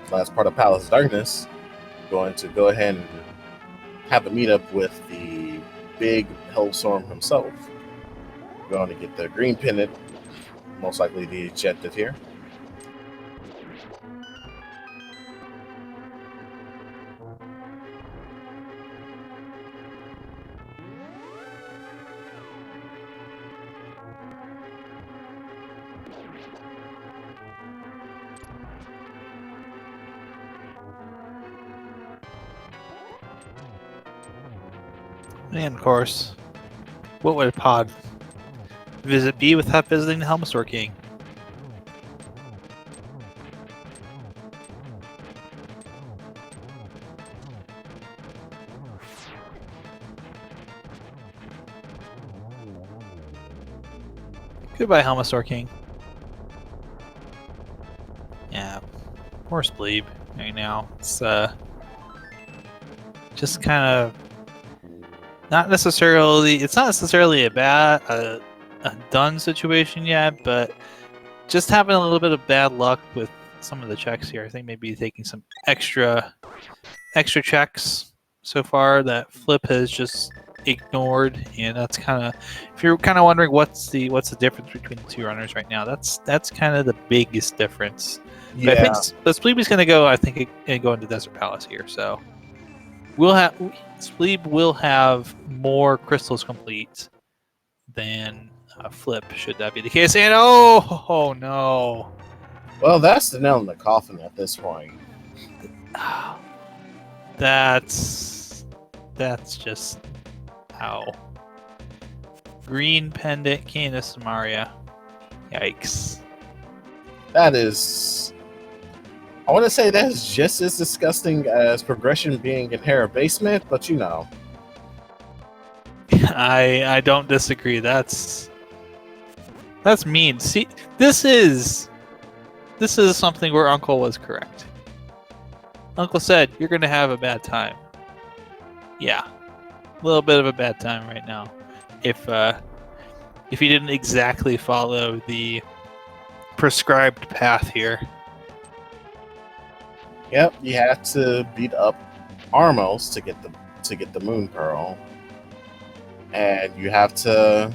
Palace of Darkness. Going to go ahead and have a meetup with the big Hellstorm himself. Going to get the green pennant, most likely the ejected here. And of course, what would a pod visit be without visiting the Helmstor King? Goodbye, Helmstor King. Yeah, poor Spleebie right now. It's just kind of not necessarily. It's not necessarily a bad, a done situation yet, but just having a little bit of bad luck with some of the checks here. I think maybe taking some extra checks so far that Flip has just ignored, and that's kind of, if you're kind of wondering what's the difference between the two runners right now, that's kind of the biggest difference. Yeah. But I think Spleebie's going to go. I think go into Desert Palace here, so Spleebie will have more crystals complete than Flip, should that be the case. And oh no. Well, that's the nail in the coffin at this point. That's just how. Green pendant, Canis Maria. Yikes. That is, I want to say that is just as disgusting as progression being in Hera basement, but you know. I don't disagree. That's mean. See, this is something where Uncle was correct. Uncle said you're going to have a bad time. Yeah, a little bit of a bad time right now. If you didn't exactly follow the prescribed path here. Yep, you have to beat up Armos to get the Moon Pearl, and you have to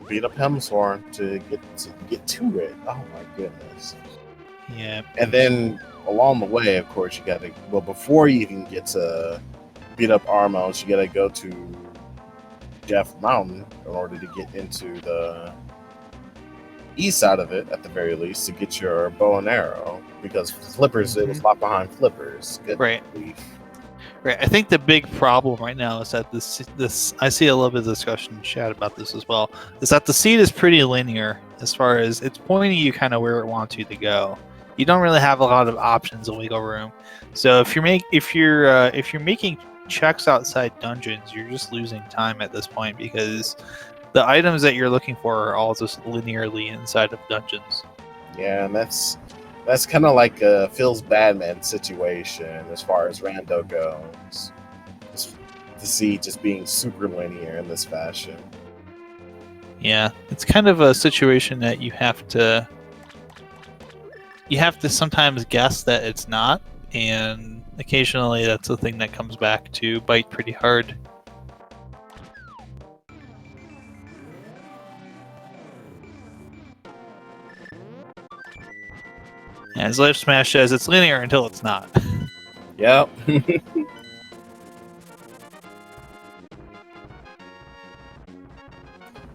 beat up Helmshorn to get to it. Oh my goodness! Yeah, and then along the way, of course, you got to before you even get to beat up Armos, you got to go to Death Mountain in order to get into the east side of it, at the very least, to get your bow and arrow, because Flippers, it was locked behind Flippers. Good right. grief. Right. I think the big problem right now is that this I see a little bit of discussion in chat about this as well. Is that the seed is pretty linear as far as it's pointing you kind of where it wants you to go. You don't really have a lot of options and wiggle room. So if you're making checks outside dungeons, you're just losing time at this point, because the items that you're looking for are all just linearly inside of dungeons. Yeah, and that's kind of like a Phil's Badman situation as far as Rando goes. The seed just being super linear in this fashion. Yeah, it's kind of a situation that you have to sometimes guess that it's not, and occasionally that's the thing that comes back to bite pretty hard. As Life Smash says, it's linear until it's not. Yep.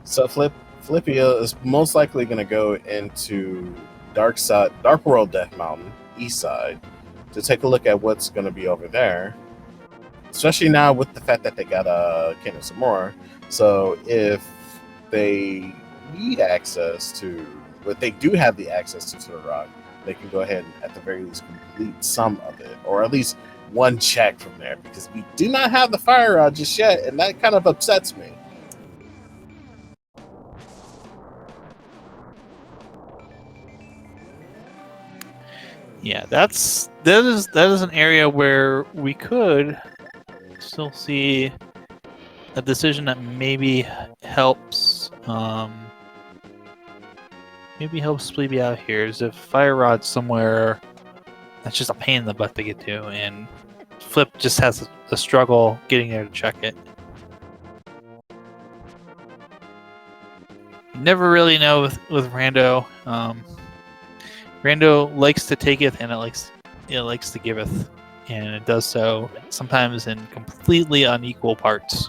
So Flipheal is most likely going to go into Dark World Death Mountain, east side, to take a look at what's going to be over there. Especially now with the fact that they got King of Samora. So if they need access to, but they do have the access to Turok, they can go ahead and at the very least complete some of it, or at least one check from there because we do not have the fire rod just yet, and that kind of upsets me. Yeah, that is an area where we could still see a decision that maybe helps Spleebie out here. Is if fire rod's somewhere that's just a pain in the butt to get to, and Flip just has a struggle getting there to check it. You never really know with Rando. Rando likes to taketh and it likes to giveth, and it does so sometimes in completely unequal parts.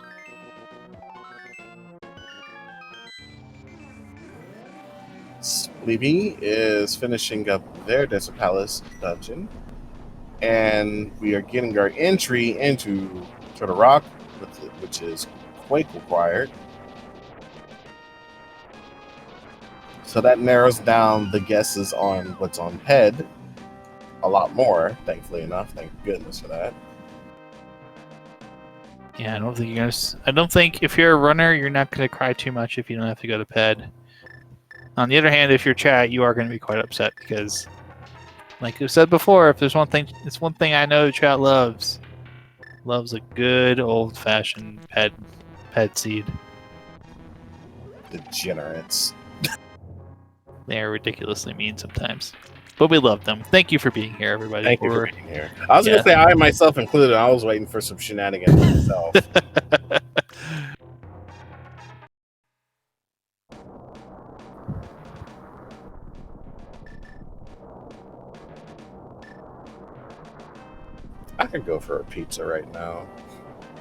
Spleebie is finishing up their Desert Palace dungeon, and we are getting our entry into Turtle Rock, which is Quake required. So that narrows down the guesses on what's on PED a lot more, thankfully enough. Thank goodness for that. Yeah, I don't think if you're a runner, you're not going to cry too much if you don't have to go to PED. On the other hand, if you're chat, you are going to be quite upset because, like you said before, if there's one thing, it's one thing I know chat loves a good old-fashioned PED seed. Degenerates. They are ridiculously mean sometimes, but we love them. Thank you for being here, everybody. Thank you for being here. I was going to say, I myself included, I was waiting for some shenanigans myself. I could go for a pizza right now.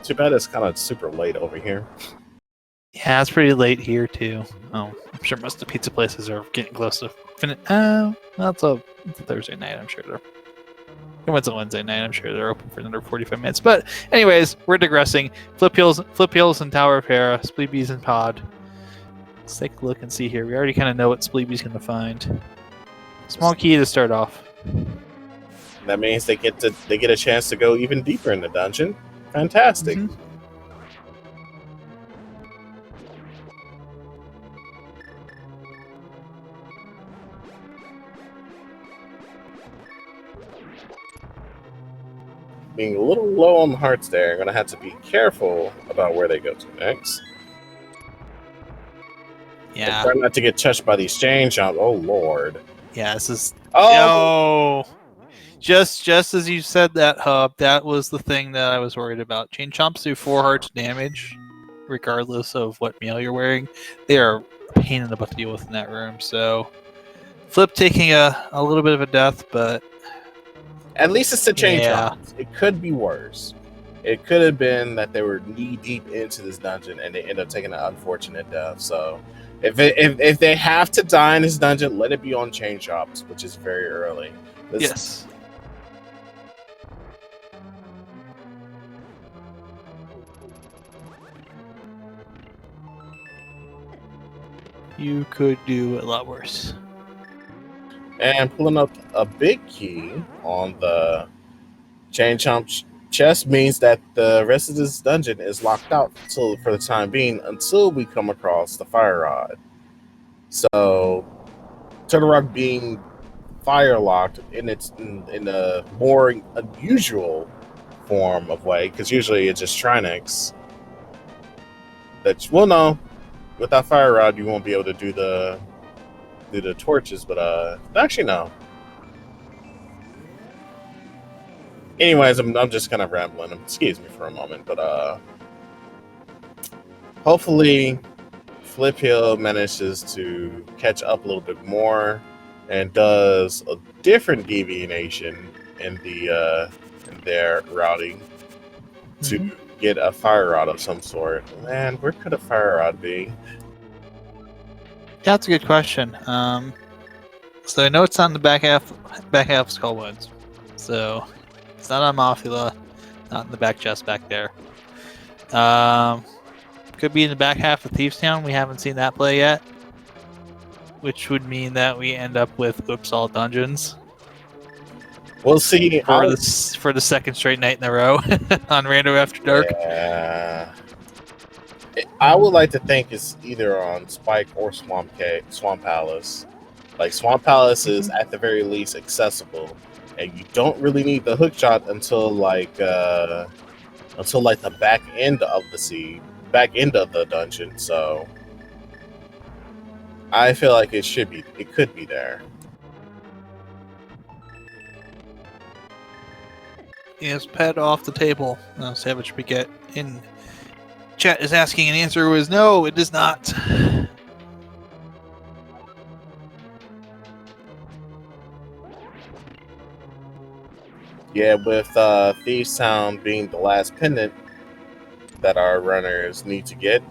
Too bad it's kind of super late over here. Yeah, it's pretty late here too. I'm sure most of the pizza places are getting close to finish. Well, it's a Thursday night. I'm sure they're. It's a Wednesday night. I'm sure they're open for another 45 minutes. But anyways, we're digressing. Flipheal's and Tower of Hera, Spleebie's and Pod. Let's take a look and see here. We already kind of know what Spleebie's going to find. Small key to start off. That means they get a chance to go even deeper in the dungeon. Fantastic. Mm-hmm. Being a little low on the hearts there, I'm going to have to be careful about where they go to next. Yeah. Try not to get touched by these chain jumps. Oh, Lord. Yeah, this is... Oh! Just as you said that, Hub, that was the thing that I was worried about. Chain chomps do 4 hearts damage, regardless of what mail you're wearing. They are a pain in the butt to deal with in that room, so... Flip taking a little bit of a death, but... At least it's the chain chomps. It could be worse. It could have been that they were knee-deep into this dungeon, and they end up taking an unfortunate death, so... If they have to die in this dungeon, let it be on chain chomps, which is very early. Yes. You could do a lot worse. And pulling up a big key on the chain chomp chest means that the rest of this dungeon is locked out for the time being until we come across the fire rod. So Turtle Rock being fire locked in a more unusual form of way, because usually it's just Trinix. No, without fire rod you won't be able to do the torches, but actually no. Anyways, I'm just kind of rambling. Excuse me for a moment, but hopefully Flipheal manages to catch up a little bit more and does a different deviation in their routing to get a fire rod of some sort. Man, where could a fire rod be? That's a good question. So I know it's not in the back half of Skull Wounds. So it's not on Mothula, not in the back chest back there. Could be in the back half of Thieves Town. We haven't seen that play yet, which would mean that we end up with Oops All Dungeons. We'll see. For the second straight night in a row on Rando After Dark. Yeah. I would like to think it's either on Spike or Swamp Palace. Like Swamp Palace is at the very least accessible, and you don't really need the hook shot until the back end of the dungeon. So I feel like it could be there. Yes, pet off the table. Savage Piquet in chat is asking, and the answer was no, it does not. Yeah, with Thieves Town being the last pendant that our runners need to get,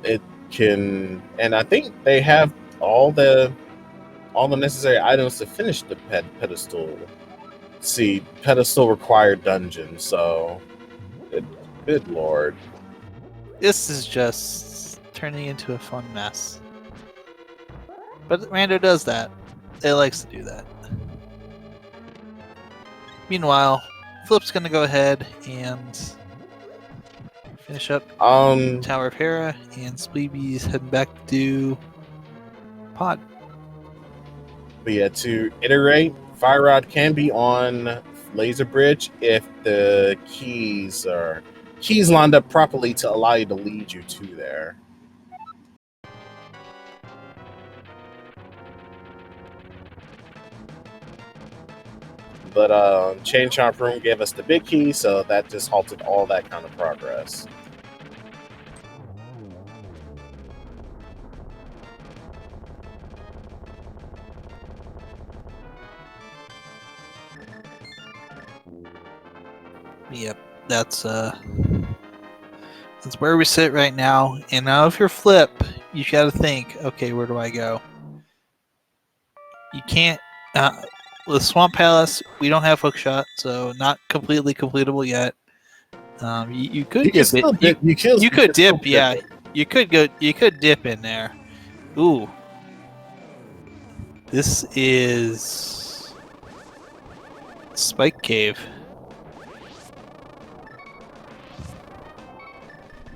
it can, and I think they have all the necessary items to finish the pedestal. See, pedestal required dungeon. So, good lord, This is just turning into a fun mess. But Rando does that. It likes to do that. Meanwhile, Flip's gonna go ahead and finish up Tower of Hera, and Spleebie's heading back to Pod. But yeah, to iterate, Fire Rod can be on Laser Bridge if the keys lined up properly to allow you to lead you to there. But Chain Chomp Room gave us the big key, so that just halted all that kind of progress. Yep, that's where we sit right now. And now if you're Flip, you gotta think, okay, where do I go? You can't with Swamp Palace, we don't have hookshot, so not completely completable yet. You could dip it. You could dip, yeah. You could dip in there. Ooh. This is Spike Cave.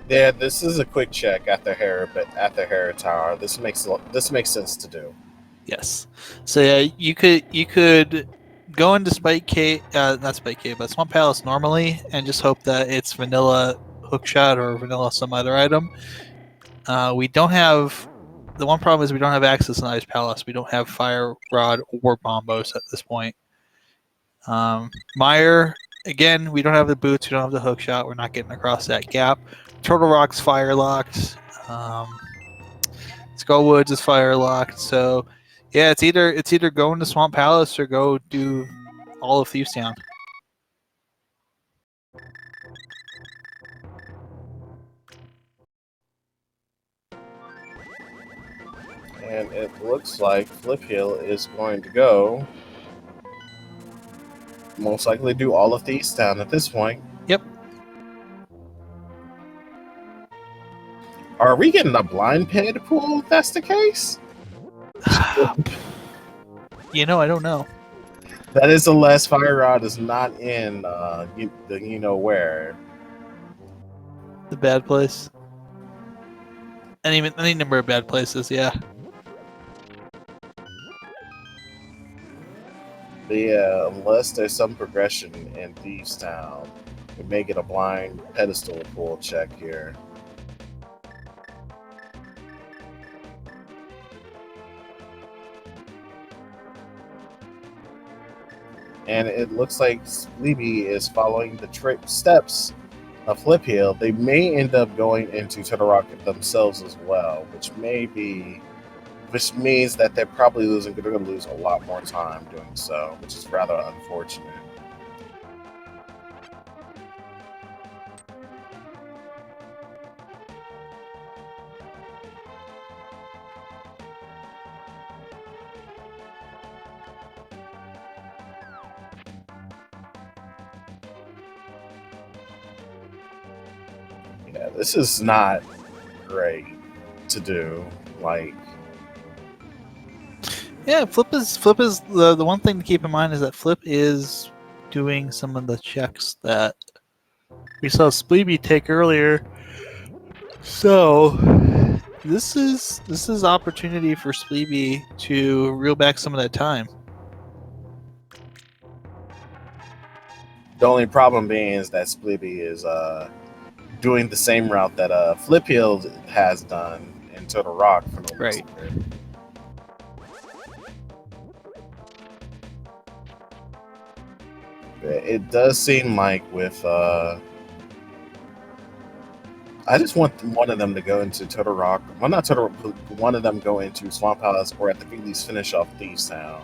Yeah, this is a quick check at the Hera Tower. This makes sense to do. Yes. So yeah, you could go into Spike Cave, not Spike Cave, but Swamp Palace normally, and just hope that it's vanilla hookshot or vanilla some other item. We don't have. The one problem is we don't have access to Ice Palace. We don't have Fire Rod or Bombos at this point. Meyer, again, we don't have the boots. We don't have the hookshot. We're not getting across that gap. Turtle Rock's fire locked. Skullwoods is fire locked. So yeah, it's either go into Swamp Palace or go do all of Thieves Town. And it looks like Flipheal is going to go most likely do all of Thieves Town at this point. Yep. Are we getting a blind ped pool if that's the case? You know, I don't know. That is unless Fire Rod is not in you know where. The bad place. Any number of bad places, yeah. But yeah, unless there's some progression in Thieves Town, we may get a blind pedestal pool check here. And it looks like Spleebie is following the steps of Flipheal. They may end up going into Turtle Rock themselves as well, which means that they're probably going to lose a lot more time doing so, which is rather unfortunate. Yeah, this is not great to do. Like, Yeah, Flip is the one thing to keep in mind is that Flip is doing some of the checks that we saw Spleebie take earlier. So this is opportunity for Spleebie to reel back some of that time. The only problem being is that Spleebie is doing the same route that Flipheal has done in Total Rock for no Right. reason. It does seem like with I just want one of them to go into Total Rock. Well, not Total Rock, one of them go into Swamp Palace or at the very least finish off Thieves Town.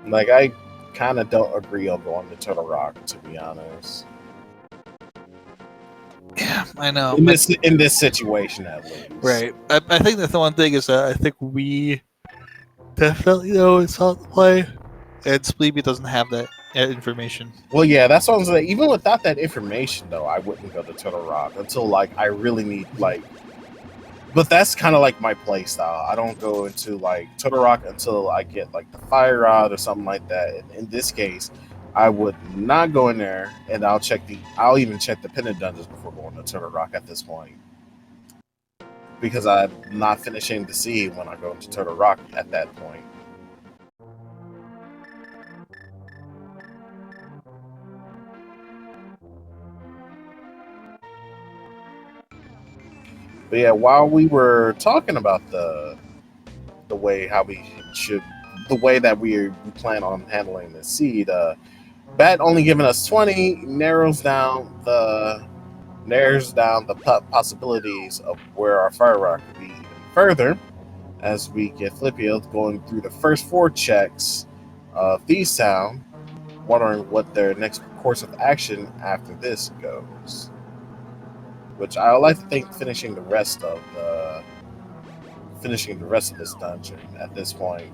Like, I kind of don't agree on going to Turtle Rock, to be honest. Yeah, I know. In this situation, at least. Right. I think that's the one thing is that I think we definitely know it's how to play, and Spleebie doesn't have that information. Well, yeah, that's what I'm saying. Even without that information, though, I wouldn't go to Turtle Rock until, like, I really need, like... But that's kind of like my play style. I don't go into, like, Turtle Rock until I get, like, the Fire Rod or something like that. And in this case, I would not go in there, and I'll even check the Pendant Dungeons before going to Turtle Rock at this point. Because I'm not finishing the seed when I go into Turtle Rock at that point. But yeah, while we were talking about the way how we should, the way that we plan on handling the seed, Bat only giving us 20 narrows down the possibilities of where our Fire Rock could be even further, as we get Flipheal going through the first 4 checks of Thieves Town, wondering what their next course of action after this goes. Which I would like to think finishing the rest of this dungeon at this point.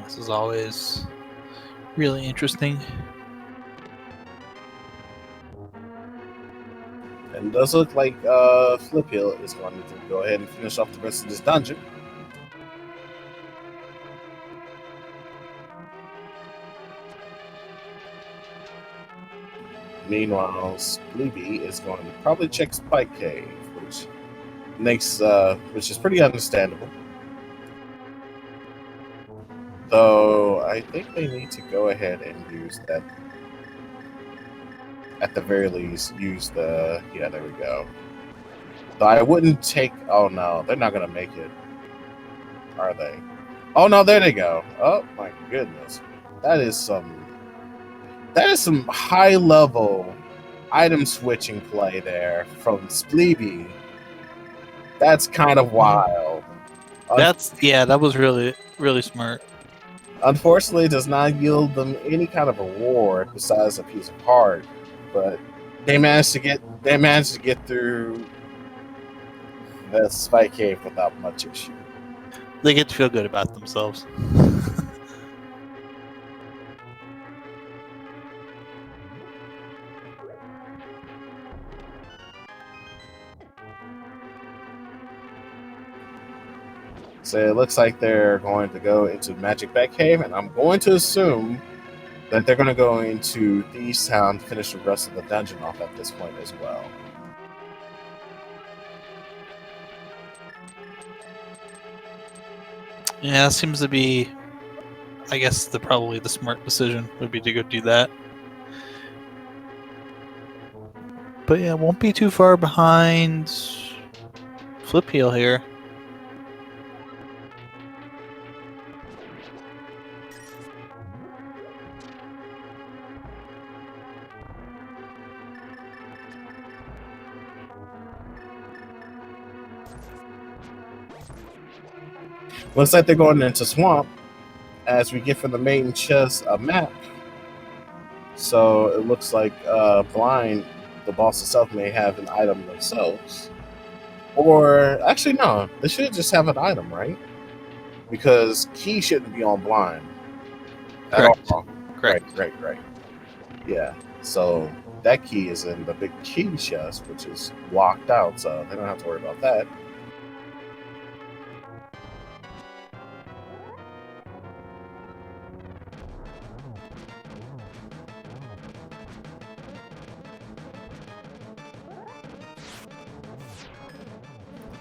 This is always really interesting. And it does look like Flipheal is going to go ahead and finish off the rest of this dungeon. Meanwhile, Spleebie is going to probably check Spike Cave, which is pretty understandable. Though I think they need to go ahead and use that. At the very least, use the... Yeah, there we go. Though I wouldn't take... Oh, no. They're not going to make it. Are they? Oh, no. There they go. Oh, my goodness. That is some high-level item switching play there from Spleebie. That's kind of wild. That was really, really smart. Unfortunately, it does not yield them any kind of reward besides a piece of heart. But they managed to get through the Spike Cave without much issue. They get to feel good about themselves. So it looks like they're going to go into Magic Bat Cave, and I'm going to assume that they're going to go into Thieves Town to finish the rest of the dungeon off at this point as well. Yeah, it seems to be, I guess, probably the smart decision would be to go do that. But yeah, won't be too far behind Flipheal here. Looks like they're going into swamp as we get from the main chest a map. So it looks like blind, the boss itself may have an item themselves. Or actually no, they should just have an item, right? Because key shouldn't be on blind. Correct. Correct. Right. Yeah. So that key is in the big key chest, which is locked out, so they don't have to worry about that.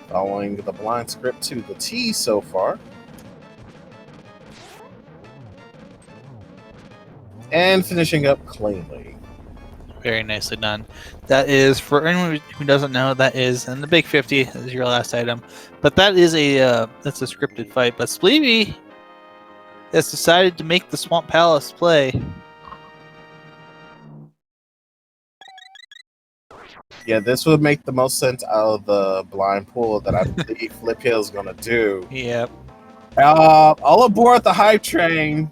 Following the blind script to the T so far. And finishing up cleanly. Very nicely done. That is, for anyone who doesn't know, that is, and the big 50 is your last item. But that is that's a scripted fight. But Spleebie has decided to make the Swamp Palace play. Yeah, this would make the most sense out of the blind pool that I believe Flipheal is going to do. Yep. All aboard the hype train.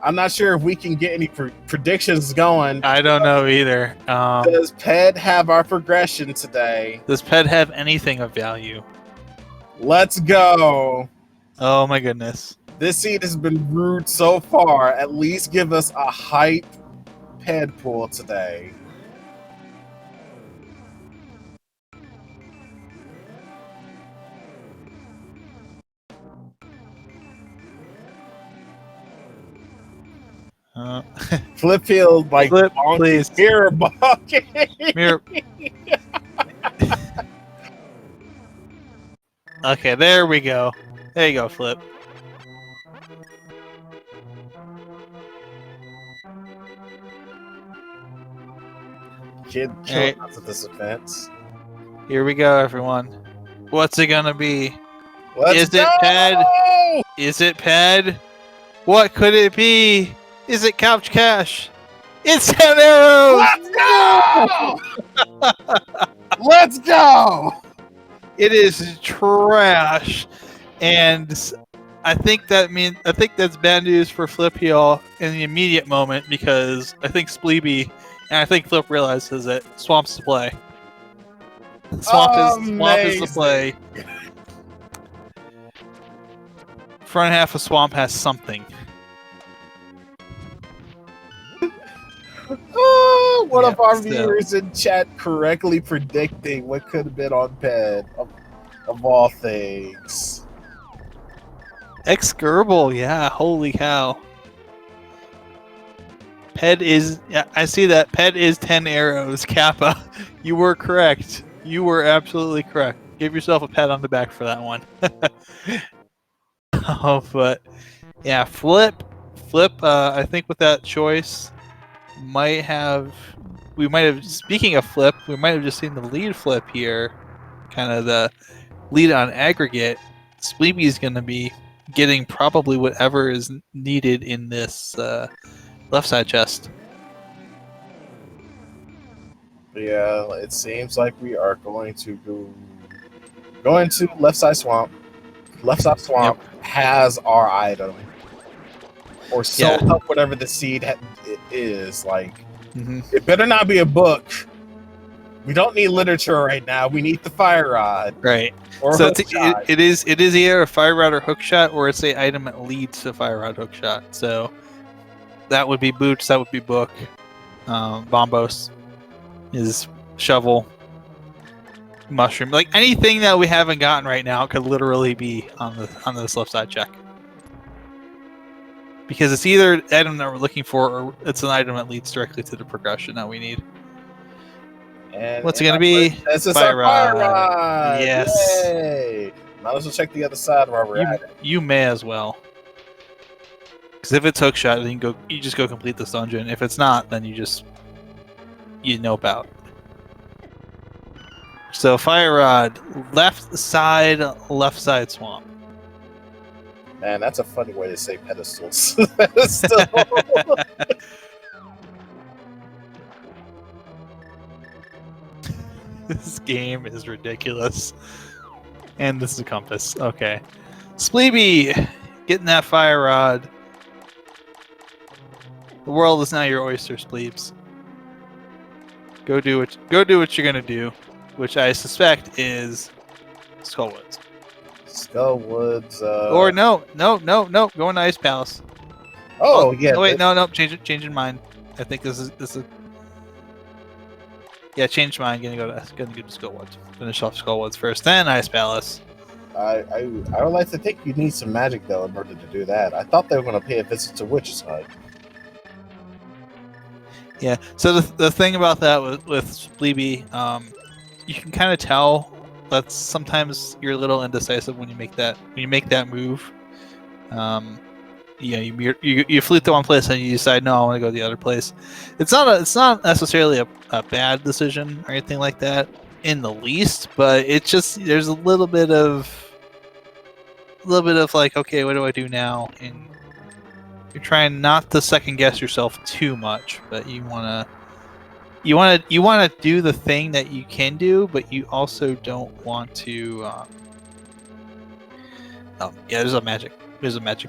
I'm not sure if we can get any predictions going. I don't know either. Does Ped have our progression today? Does Ped have anything of value? Let's go. Oh my goodness. This seed has been rude so far. At least give us a hype Ped pool today. Flipheal, like, Flip, please. Mirror bucket. Mirror. Okay, there we go. There you go, Flip. Kid killed us at this offense. Here we go, everyone. What's it gonna be? Let's go! It Ped? Is it Ped? What could it be? Is it Couch Cash? It's 10 arrows! Let's go! Let's go! It is trash, and I think that's bad news for Flipheal in the immediate moment, because I think Spleebie and I think Flip realizes that Swamp's the play. Swamp is the play. Front half of Swamp has something. Oh, one of our viewers in chat correctly predicting what could have been on Ped, of all things. Ex-Gerbil, yeah, holy cow. Ped is, yeah, I see that. Ped is 10 arrows, Kappa. You were correct. You were absolutely correct. Give yourself a pat on the back for that one. Oh, but yeah, Flip, I think with that choice, speaking of Flip, we might have just seen the lead Flip here, kind of the lead on aggregate. Spleebie is going to be getting probably whatever is needed in this left side chest. Yeah, it seems like we are going to go into left side swamp. Left side swamp has our item, or so help whatever the seed is. Like, it better not be a book. We don't need literature right now. We need the fire rod. Right. Or so it is either a fire rod or hook shot, or it's a item that leads to fire rod hook shot. So that would be boots. That would be book. Bombos is shovel. Mushroom, like anything that we haven't gotten right now, could literally be on this left side check. Because it's either an item that we're looking for, or it's an item that leads directly to the progression that we need. And what's it going to be? It's a fire rod. Yes. Yay. Might as well check the other side while we're at it. You may as well. Because if it's hook shot, then you just go complete this dungeon. If it's not, then you nope out. So Fire Rod, left side swamp. Man, that's a funny way to say pedestals. Pedestal. This game is ridiculous. And this is a compass. Okay. Spleebie, getting that Fire Rod. The world is now your oyster, Spleebs. Go do what you're gonna do, which I suspect is Skullwoods. Skullwoods. Or no. Going to Ice Palace. Oh yeah. No, wait, no. Changing mind. I think this is. Yeah, change mind. Gonna go to Skullwoods. Finish off Skullwoods first, then Ice Palace. I would like to think you need some magic though in order to do that. I thought they were going to pay a visit to Witch's Hut. Yeah. So the thing about that with Spleebie, you can kind of tell that sometimes you're a little indecisive when you make that move. You flute to one place and you decide no, I want to go to the other place. It's not necessarily a bad decision or anything like that in the least, but it's just there's a little bit of like, okay, what do I do now? And you're trying not to second guess yourself too much, but you wanna do the thing that you can do, but you also don't want to. Oh yeah, there's a magic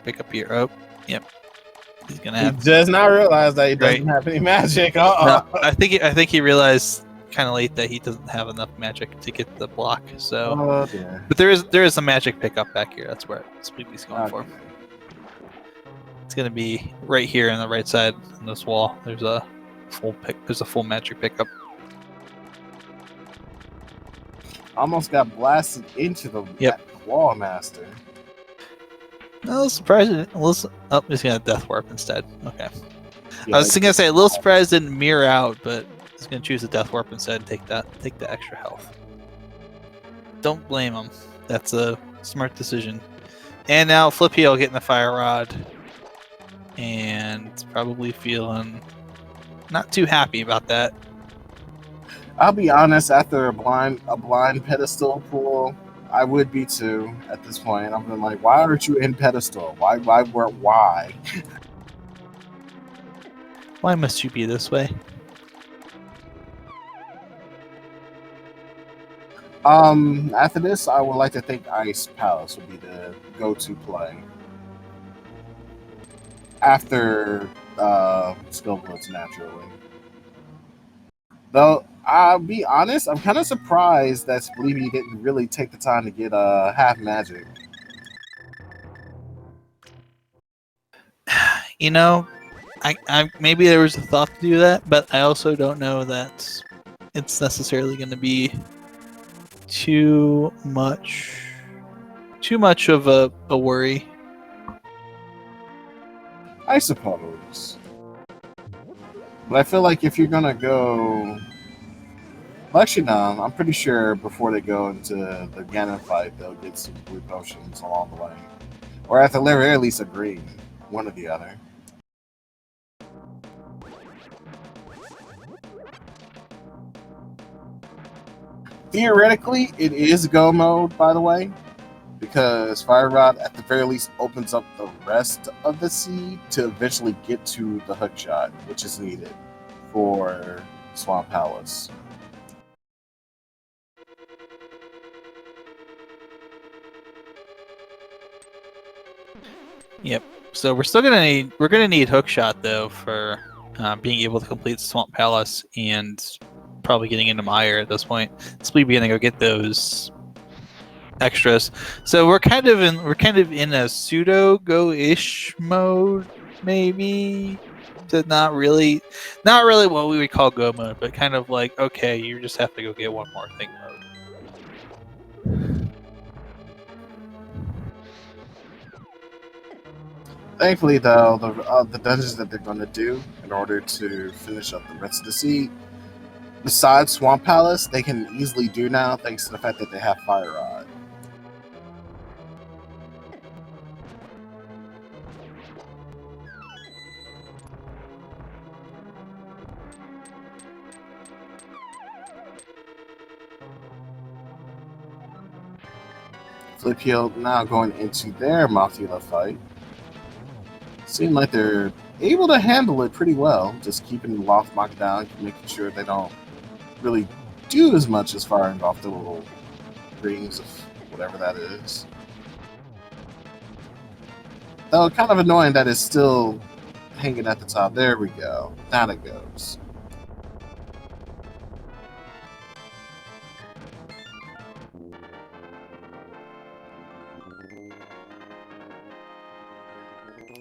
pickup here. Oh, yep. He's gonna have. He does not realize that he doesn't have any magic. No, I think he realized kind of late that he doesn't have enough magic to get the block. So, yeah. but there is a magic pickup back here. That's where Spleebie's going for. It's gonna be right here on the right side on this wall. There's a full magic pickup. Almost got blasted into the wall master. No, surprising. Oh, he's gonna death warp instead. Okay. Yeah, I was gonna say a little surprised didn't mirror out, but he's gonna choose a death warp instead and take the extra health. Don't blame him. That's a smart decision. And now Flipheal getting the Fire Rod, and probably feeling not too happy about that. I'll be honest. After a blind pedestal pull, I would be too at this point. I'm like, why aren't you in pedestal? Why? Why must you be this way? After this, I would like to think Ice Palace would be the go-to play. After Skullwoods, naturally. Though, I'll be honest, I'm kind of surprised that Spleebie didn't really take the time to get half magic. You know, I maybe there was a thought to do that, but I also don't know that it's necessarily going to be too much of a worry. I suppose. But I feel like if you're gonna go, well, actually, no. I'm pretty sure before they go into the Ganon fight, they'll get some blue potions along the way, or at the very least, a green, one or the other. Theoretically, it is go mode, by the way, because Fire Rod at the very least opens up the rest of the seed to eventually get to the hook shot, which is needed for Swamp Palace. Yep. So we're gonna need hook shot though for being able to complete Swamp Palace and probably getting into Mire at this point. Spleebie gonna go get those extras. So we're kind of in a pseudo go-ish mode, maybe. Not really what we would call go mode, but kind of like, okay, you just have to go get one more thing mode. Thankfully, though, the dungeons that they're going to do in order to finish up the rest of the seed, besides Swamp Palace, they can easily do now thanks to the fact that they have Fire Rod. Flipheal now going into their Mafia fight. Seem like they're able to handle it pretty well, just keeping the Loft locked down, making sure they don't really do as much as firing off the little rings of whatever that is. Though kind of annoying that it's still hanging at the top. There we go. Down it goes.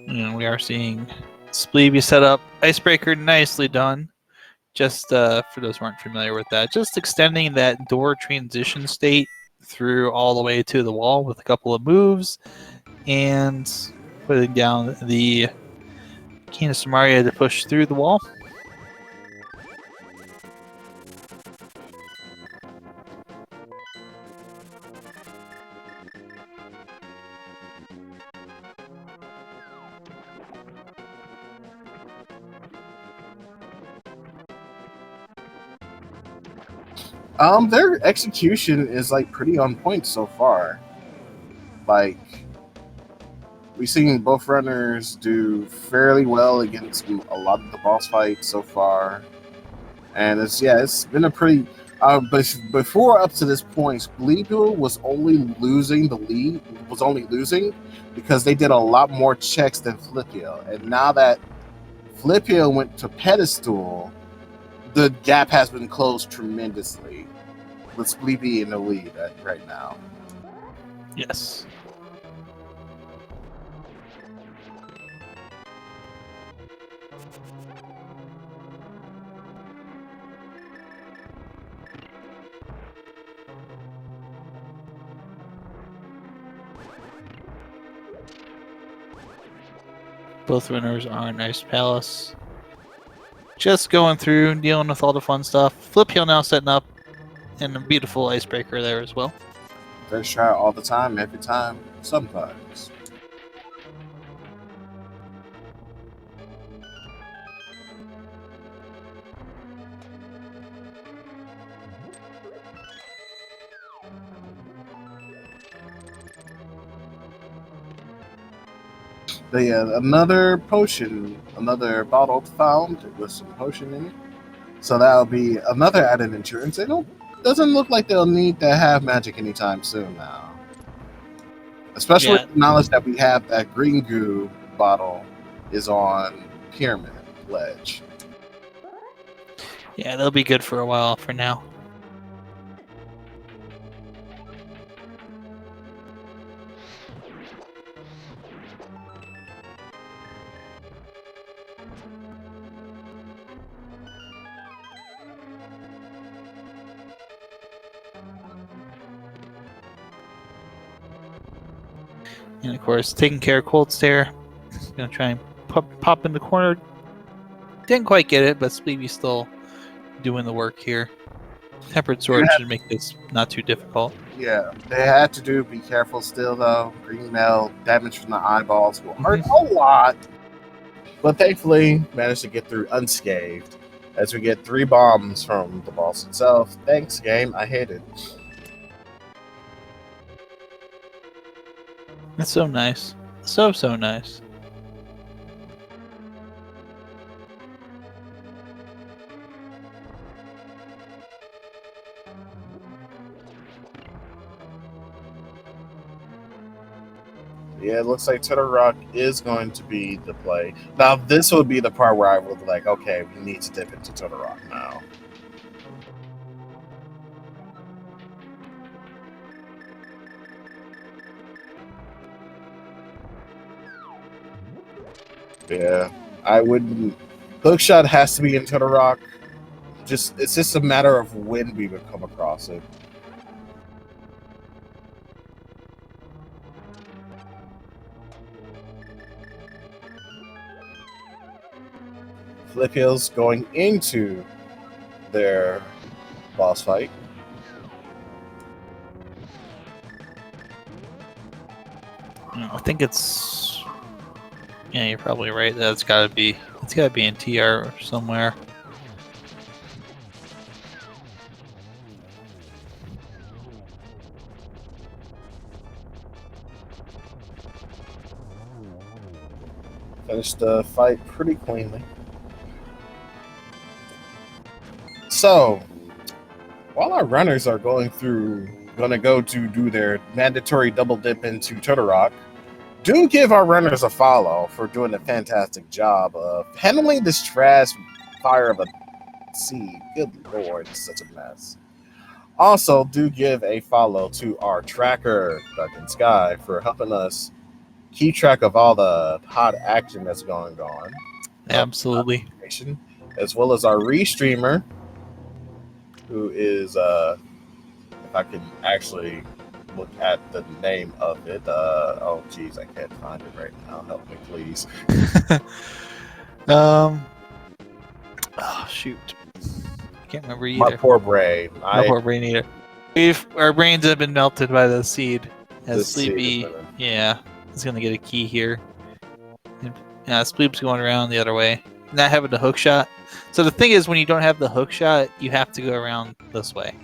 And we are seeing Spleebie set up. Icebreaker, nicely done. Just for those who aren't familiar with that, just extending that door transition state through all the way to the wall with a couple of moves and putting down the Canister Mario to push through the wall. Their execution is like pretty on point so far. Like, we've seen both runners do fairly well against a lot of the boss fights so far, and it's been a pretty. But before up to this point, Spleebie was only losing because they did a lot more checks than Flipheal, and now that Flipheal went to pedestal, the gap has been closed tremendously, with Spleebie in the lead right now. Yes. Both winners are Nice Palace. Just going through, dealing with all the fun stuff. Flipheal now setting up, and a beautiful icebreaker there as well. First try all the time, every time, sometimes. But yeah, another potion, another bottle found with some potion in it. So that'll be another added insurance. It doesn't look like they'll need to have magic anytime soon now. Especially with the knowledge that we have that green goo bottle is on Pyramid Ledge. Yeah, they'll be good for a while for now. And of course, taking care of Cold Stare. Gonna try and pop in the corner. Didn't quite get it, but Spleebie's still doing the work here. Tempered Sword should make this not too difficult. Yeah, they had to be careful still though. Green Mail, damage from the eyeballs will hurt a lot. But thankfully, managed to get through unscathed as we get 3 bombs from the boss itself. Thanks, game. I hate it. That's so nice. So nice. Yeah, it looks like Turtle Rock is going to be the play. Now, this would be the part where I would be like, okay, we need to dip into Turtle Rock now. Yeah, I wouldn't. Hookshot has to be in Turtle Rock. It's just a matter of when we would come across it. Flipheal's going into their boss fight. I think it's. Yeah, you're probably right. It's gotta be in TR somewhere. Finished the fight pretty cleanly. So, while our runners are gonna go to do their mandatory double dip into Turtle Rock, do give our runners a follow for doing a fantastic job of handling this trash fire of a seed. Good lord, it's such a mess. Also, do give a follow to our tracker, Dark and Sky, for helping us keep track of all the hot action that's going on. Absolutely. As well as our restreamer, who is, if I can actually look at the name of it. Oh, geez, I can't find it right now. Help me, please. Oh, shoot. Can't remember either. My poor brain. Poor brain either. Our brains have been melted by the seed. As Spleebie, is gonna get a key here. Spleebie's going around the other way, not having the hook shot. So the thing is, when you don't have the hook shot, you have to go around this way.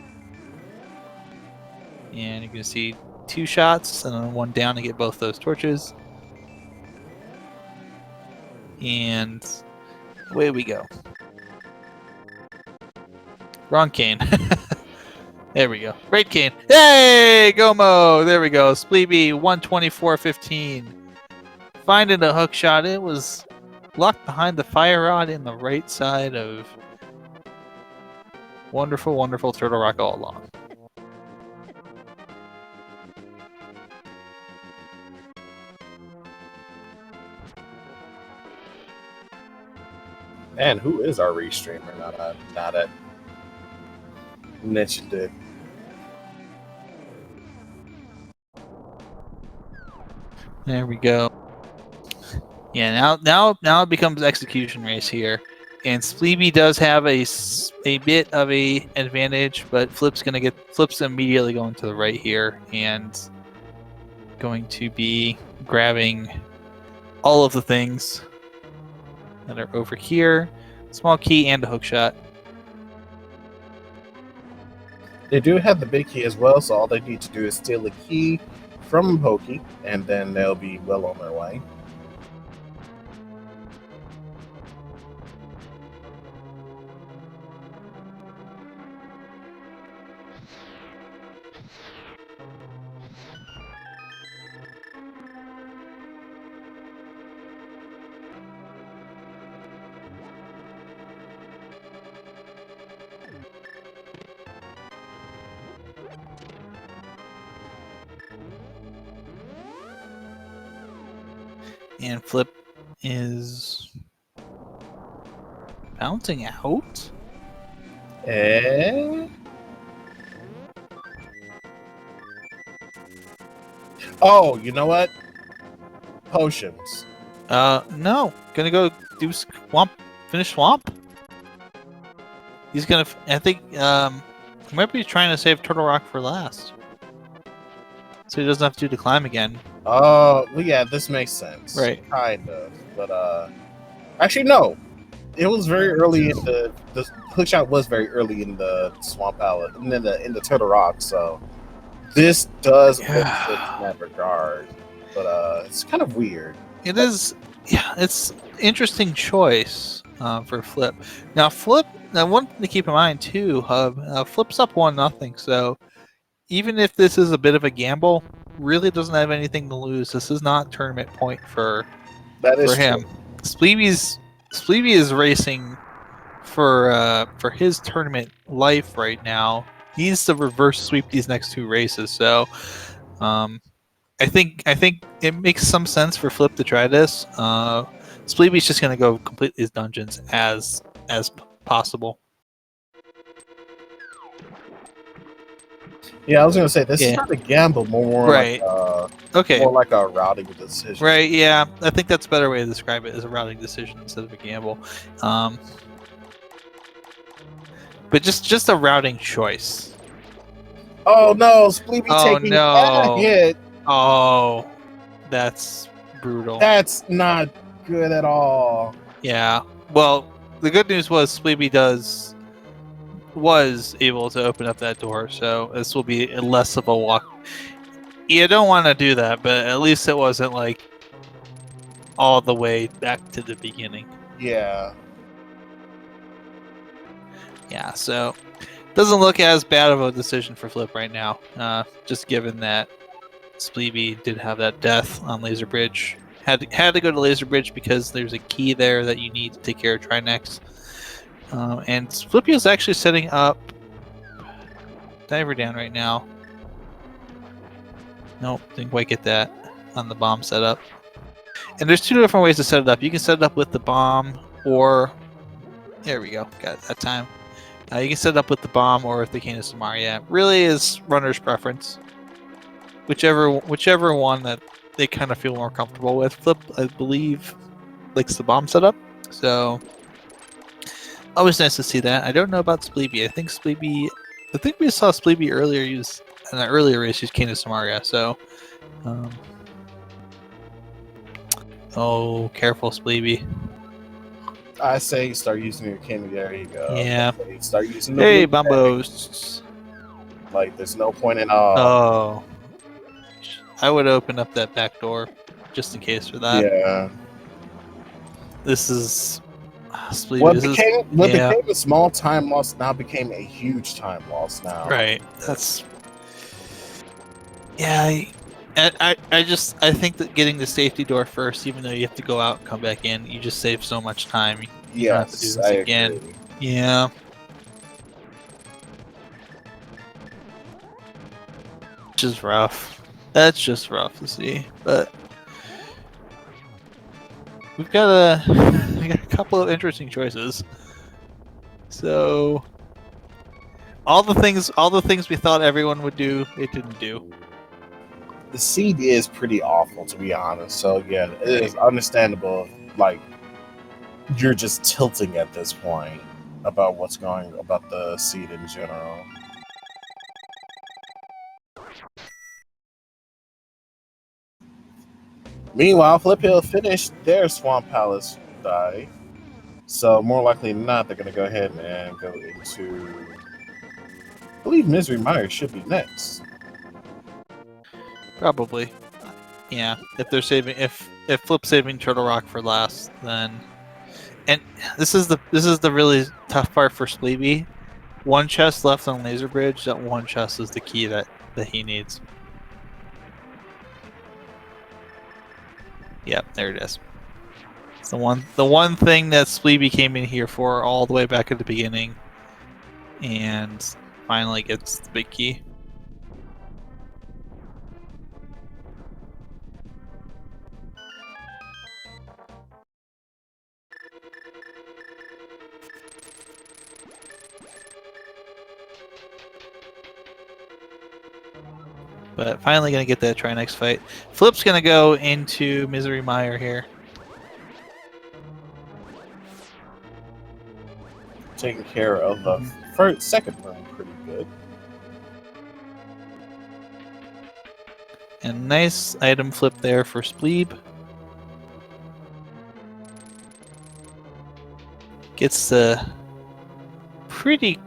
And you can see 2 shots and then 1 down to get both those torches. And away we go. Wrong cane. There we go. Great cane. Hey, Gomo! There we go. Spleebie 124.15. Finding a hook shot. It was locked behind the fire rod in the right side of wonderful, wonderful Turtle Rock all along. And who is our restreamer? Not at mentioned it. There we go. Yeah, now it becomes execution race here, and Spleebie does have a bit of a advantage, but Flip's immediately going to the right here and going to be grabbing all of the things that are over here. Small key and a hook shot. They do have the big key as well, so all they need to do is steal the key from Pokey, and then they'll be well on their way. And Flip is bouncing out. Oh, you know what? Potions. No. Gonna go do swamp. Finish swamp. He's gonna. I think. He might be trying to save Turtle Rock for last, so he doesn't have to do the climb again. Oh, well, yeah, this makes sense. Right. Kind of. But, actually, no. It was very early in the hook shot was very early in the swamp palette, and then in the Turtle Rock, so this does fit in that regard. But, it's kind of weird. It is. Yeah, it's interesting choice for Flip. Now, Flip. Now, one thing to keep in mind too, Hub. Flip's up 1-0, so even if this is a bit of a gamble, really doesn't have anything to lose. This is not tournament point for him. True. Spleebie is racing for his tournament life right now. He needs to reverse sweep these next 2 races. So, I think it makes some sense for Flip to try this. Spleebie's just gonna go complete these dungeons as possible. Yeah, I was gonna say this is not a gamble, more right. more like a routing decision. Right. Yeah, I think that's a better way to describe it, as a routing decision instead of a gamble. But just a routing choice. Oh no, Spleebie taking that hit. Oh, that's brutal. That's not good at all. Yeah. Well, the good news was Spleebie was able to open up that door, so this will be less of a walk. You don't want to do that, but at least it wasn't like all the way back to the beginning. Yeah. Yeah, so doesn't look as bad of a decision for Flip right now. Just given that Spleebie did have that death on Laser Bridge. Had to go to Laser Bridge because there's a key there that you need to take care of Trinex. And Flipheal's actually setting up Diver down right now. Nope, didn't quite get that on the bomb setup. And there's two different ways to set it up. You can set it up with the bomb, or there we go, got it that time. You can set it up with the bomb or with the Cane of Samaria. Really is runner's preference. Whichever one that they kind of feel more comfortable with. Flip, I believe, likes the bomb setup. So always nice to see that. I don't know about Spleebie. I think we saw Spleebie earlier use in an earlier race use Cane of Samaria. So, oh, careful, Spleebie. I say start using your candy. There you go. Yeah. Start using the Hey, blue Bumbos. tag. Like, there's no point in Oh, I would open up that back door just in case for that. Yeah. This is Spleebie. What became a small time loss now became a huge time loss now. Right. That's I think that getting the safety door first, even though you have to go out and come back in, you just save so much time. You don't have to do this again. Agree. Yeah. Which is rough. That's just rough to see. But we got a couple of interesting choices. So all the things we thought everyone would do, it didn't do. The seed is pretty awful, to be honest. So yeah, it is understandable. Like, you're just tilting at this point about what's going about the seed in general. Meanwhile, Flipheal finished their Swamp Palace die, so more likely than not, they're going to go ahead and go into. I believe Misery Mire should be next. Probably. Yeah. If they're saving, if Flip's saving Turtle Rock for last, then. And this is the really tough part for Spleebie. One chest left on Laser Bridge. That one chest is the key that he needs. Yep, there it is. It's the one thing that Spleebie came in here for all the way back at the beginning, and finally gets the big key. But finally gonna get that Trinex fight. Flip's gonna go into Misery Mire here. Taking care of the second room pretty good. And nice item flip there for Spleeb. Gets the pretty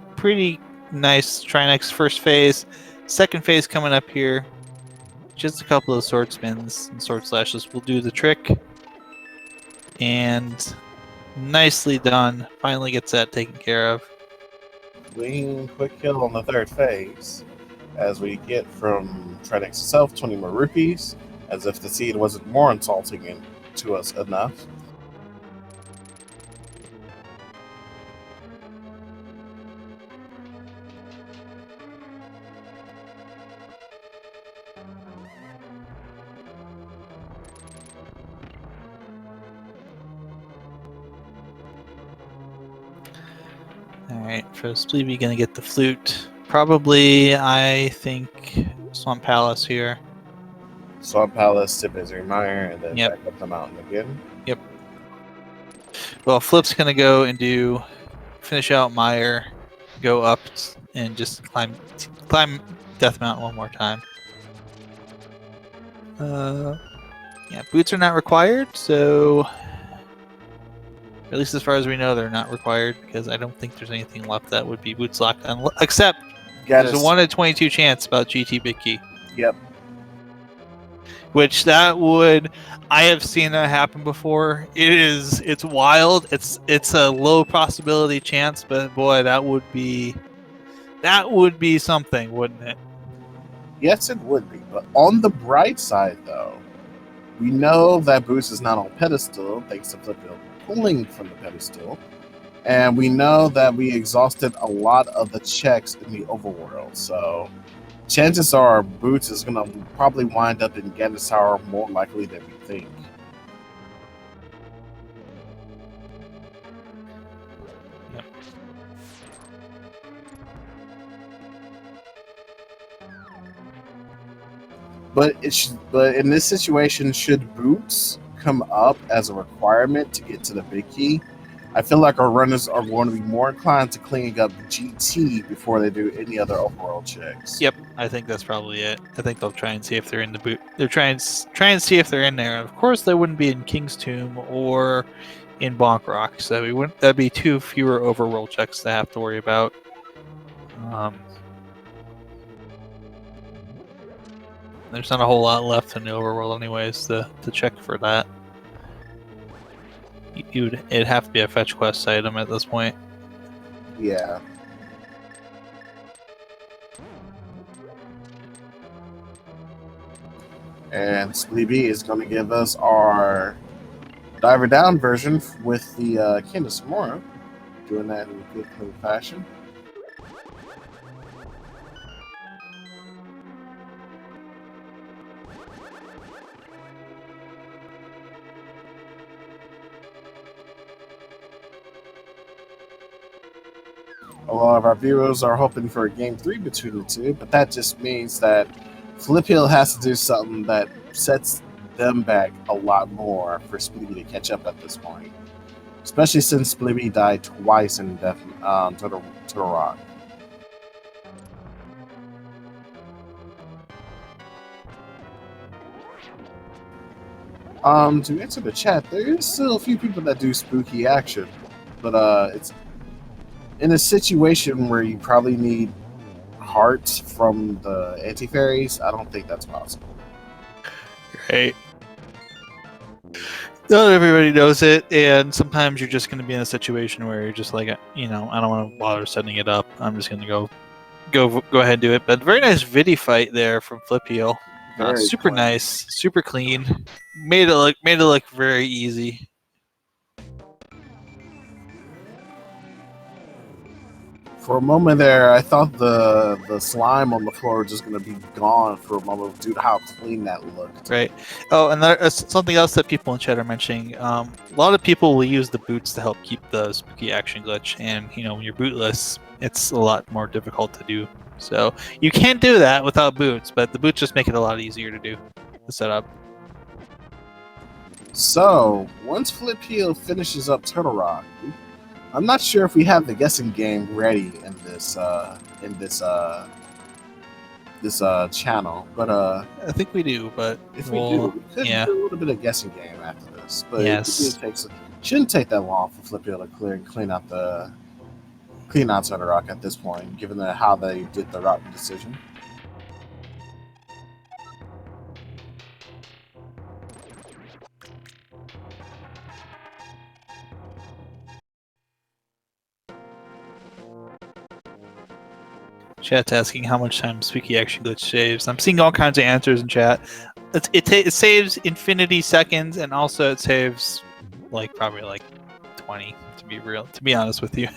nice Trinex first phase. Second phase coming up here. Just a couple of sword spins and sword slashes will do the trick. And nicely done. Finally gets that taken care of. Clean, quick kill on the third phase. As we get from Trinex itself 20 more rupees, as if the seed wasn't more insulting to us enough. Alright, for Spleebie gonna get the flute. Probably, I think, Swamp Palace here. Swamp Palace to Misery Mire, and then Yep. back up the mountain again. Yep. Well, Flip's gonna go and finish out Mire, go up and just climb Death Mountain one more time. Yeah, boots are not required, so at least as far as we know, they're not required because I don't think there's anything left that would be boots locked on, except there's a 1 in 22 chance about GT Big Key. Yep. which that would, I have seen that happen before. It's wild. It's a low possibility chance, but boy, that would be something, wouldn't it? Yes, it would be. But on the bright side, though, we know that Boost is not on pedestal thanks to Flipheal pulling from the pedestal. And we know that we exhausted a lot of the checks in the overworld. So chances are Boots is going to probably wind up in Gadget's Tower more likely than we think. Yep. But in this situation, should Boots come up as a requirement to get to the big key, I feel like our runners are going to be more inclined to cleaning up GT before they do any other overworld checks. Yep, I think that's probably it. I think they'll try and see if they're in the boot. They're try and see if they're in there. Of course, they wouldn't be in King's Tomb or in Bonk Rock, so we wouldn't. That'd be 2 fewer overworld checks to have to worry about. There's not a whole lot left in the overworld, anyways, to check for that. It'd have to be a fetch quest item at this point. Yeah. And Spleebie is going to give us our Diver Down version with the Candace Mora, doing that in good, clean fashion. A lot of our viewers are hoping for a game 3 between the two, but that just means that Flipheal has to do something that sets them back a lot more for Spleebie to catch up at this point. Especially since Spleebie died twice in Turtle Rock. To answer the chat, there is still a few people that do spooky action, but it's in a situation where you probably need hearts from the anti-fairies. I don't think that's possible. Right. Not everybody knows it, and sometimes you're just going to be in a situation where you're just like, I don't want to bother setting it up. I'm just going to go ahead and do it. But very nice Vidi fight there from Flipheal. Super clean. Nice, super clean. Made it look very easy. For a moment there, I thought the slime on the floor was just going to be gone for a moment due to how clean that looked. Right. Oh, and there's something else that people in chat are mentioning. A lot of people will use the boots to help keep the spooky action glitch, and when you're bootless, it's a lot more difficult to do. So you can't do that without boots, but the boots just make it a lot easier to do the setup. So once Flipheal finishes up Turtle Rock, I'm not sure if we have the guessing game ready in this channel, but I think we do. But if we do, we could do a little bit of guessing game after this. But yes, shouldn't take that long for Flipheal to clean out Turtle Rock at this point, given how they did the route decision. Chat's asking how much time spooky action glitch saves. I'm seeing all kinds of answers in chat. It saves infinity seconds, and also it saves probably 20. To be honest with you.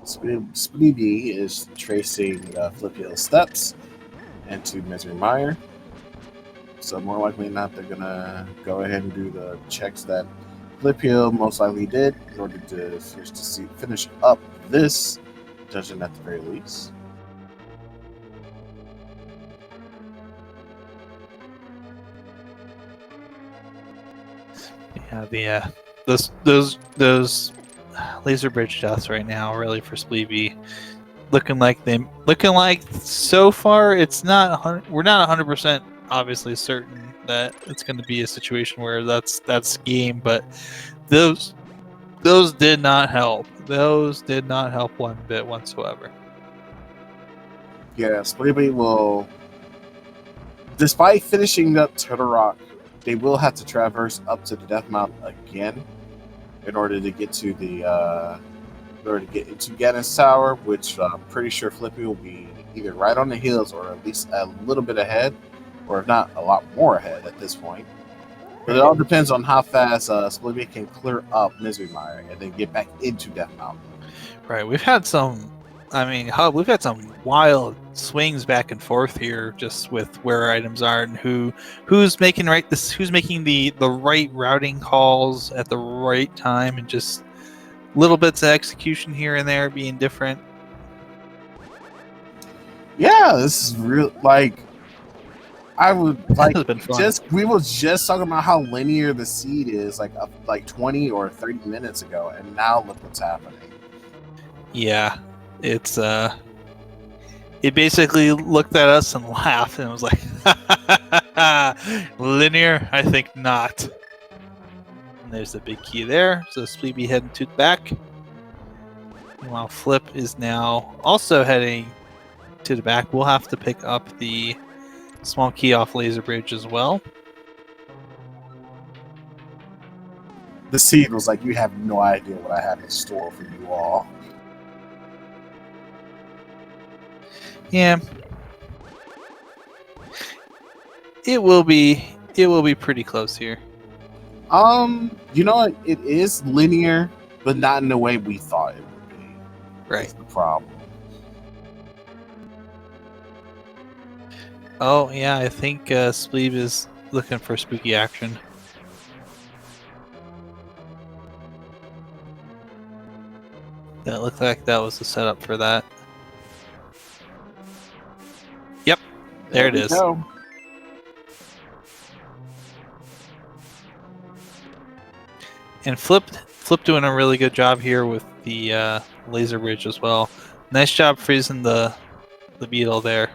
Spleebie is tracing Flipheal's steps into Misery Mire. So more likely than not, they're gonna go ahead and do the checks that Flipheal most likely did in order to finish up this dungeon at the very least. Yeah, those laser bridge deaths right now really for Spleebie looking like so far it's not we're not 100% obviously certain that it's going to be a situation where that's game, but those did not help. those did not help one bit whatsoever. Yeah, Spleebie will, despite finishing up Turtle Rock, they will have to traverse up to the Death Mountain again in order to get to the in order to get into Ganon's Tower, which I'm pretty sure Flippy will be either right on the heels or at least a little bit ahead, or if not a lot more ahead at this point. But it all depends on how fast Spleebie can clear up Misery Mire and then get back into Death Mountain. Right, we've had some. I mean, we've had some wild swings back and forth here, just with where items are and who's making the right routing calls at the right time, and just little bits of execution here and there being different. Yeah, this is real. Like, I would like This has been fun. we were just talking about how linear the seed is, like 20 or 30 minutes ago, and now look what's happening. Yeah, it's it basically looked at us and laughed and was like, linear? I think not. And there's the big key there. So Spleebie heading to the back. Meanwhile, Flip is now also heading to the back. We'll have to pick up the small key off Laser Bridge as well. The seed was like, you have no idea what I have in store for you all. Yeah. It will be pretty close here. You know what? It is linear, but not in the way we thought it would be. Right. That's the problem. Oh, yeah, I think Spleeb is looking for spooky action. That looked like that was the setup for that. Yep, there it is. Go. And Flip doing a really good job here with the laser bridge as well. Nice job freezing the beetle there.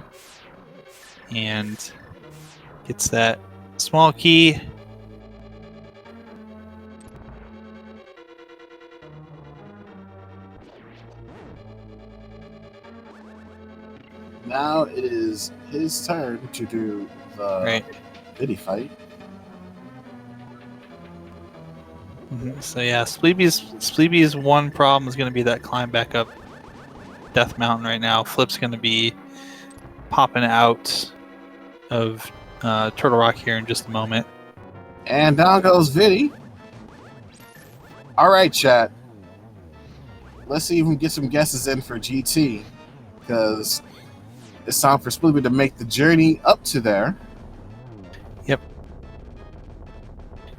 And gets that small key. Now it is his turn to do the pity fight. So yeah, Spleebie's one problem is going to be that climb back up Death Mountain right now. Flip's going to be popping out of Turtle Rock here in just a moment. And down goes Viddy. All right, chat. Let's see if we can get some guesses in for GT, because it's time for Spleebie to make the journey up to there. Yep.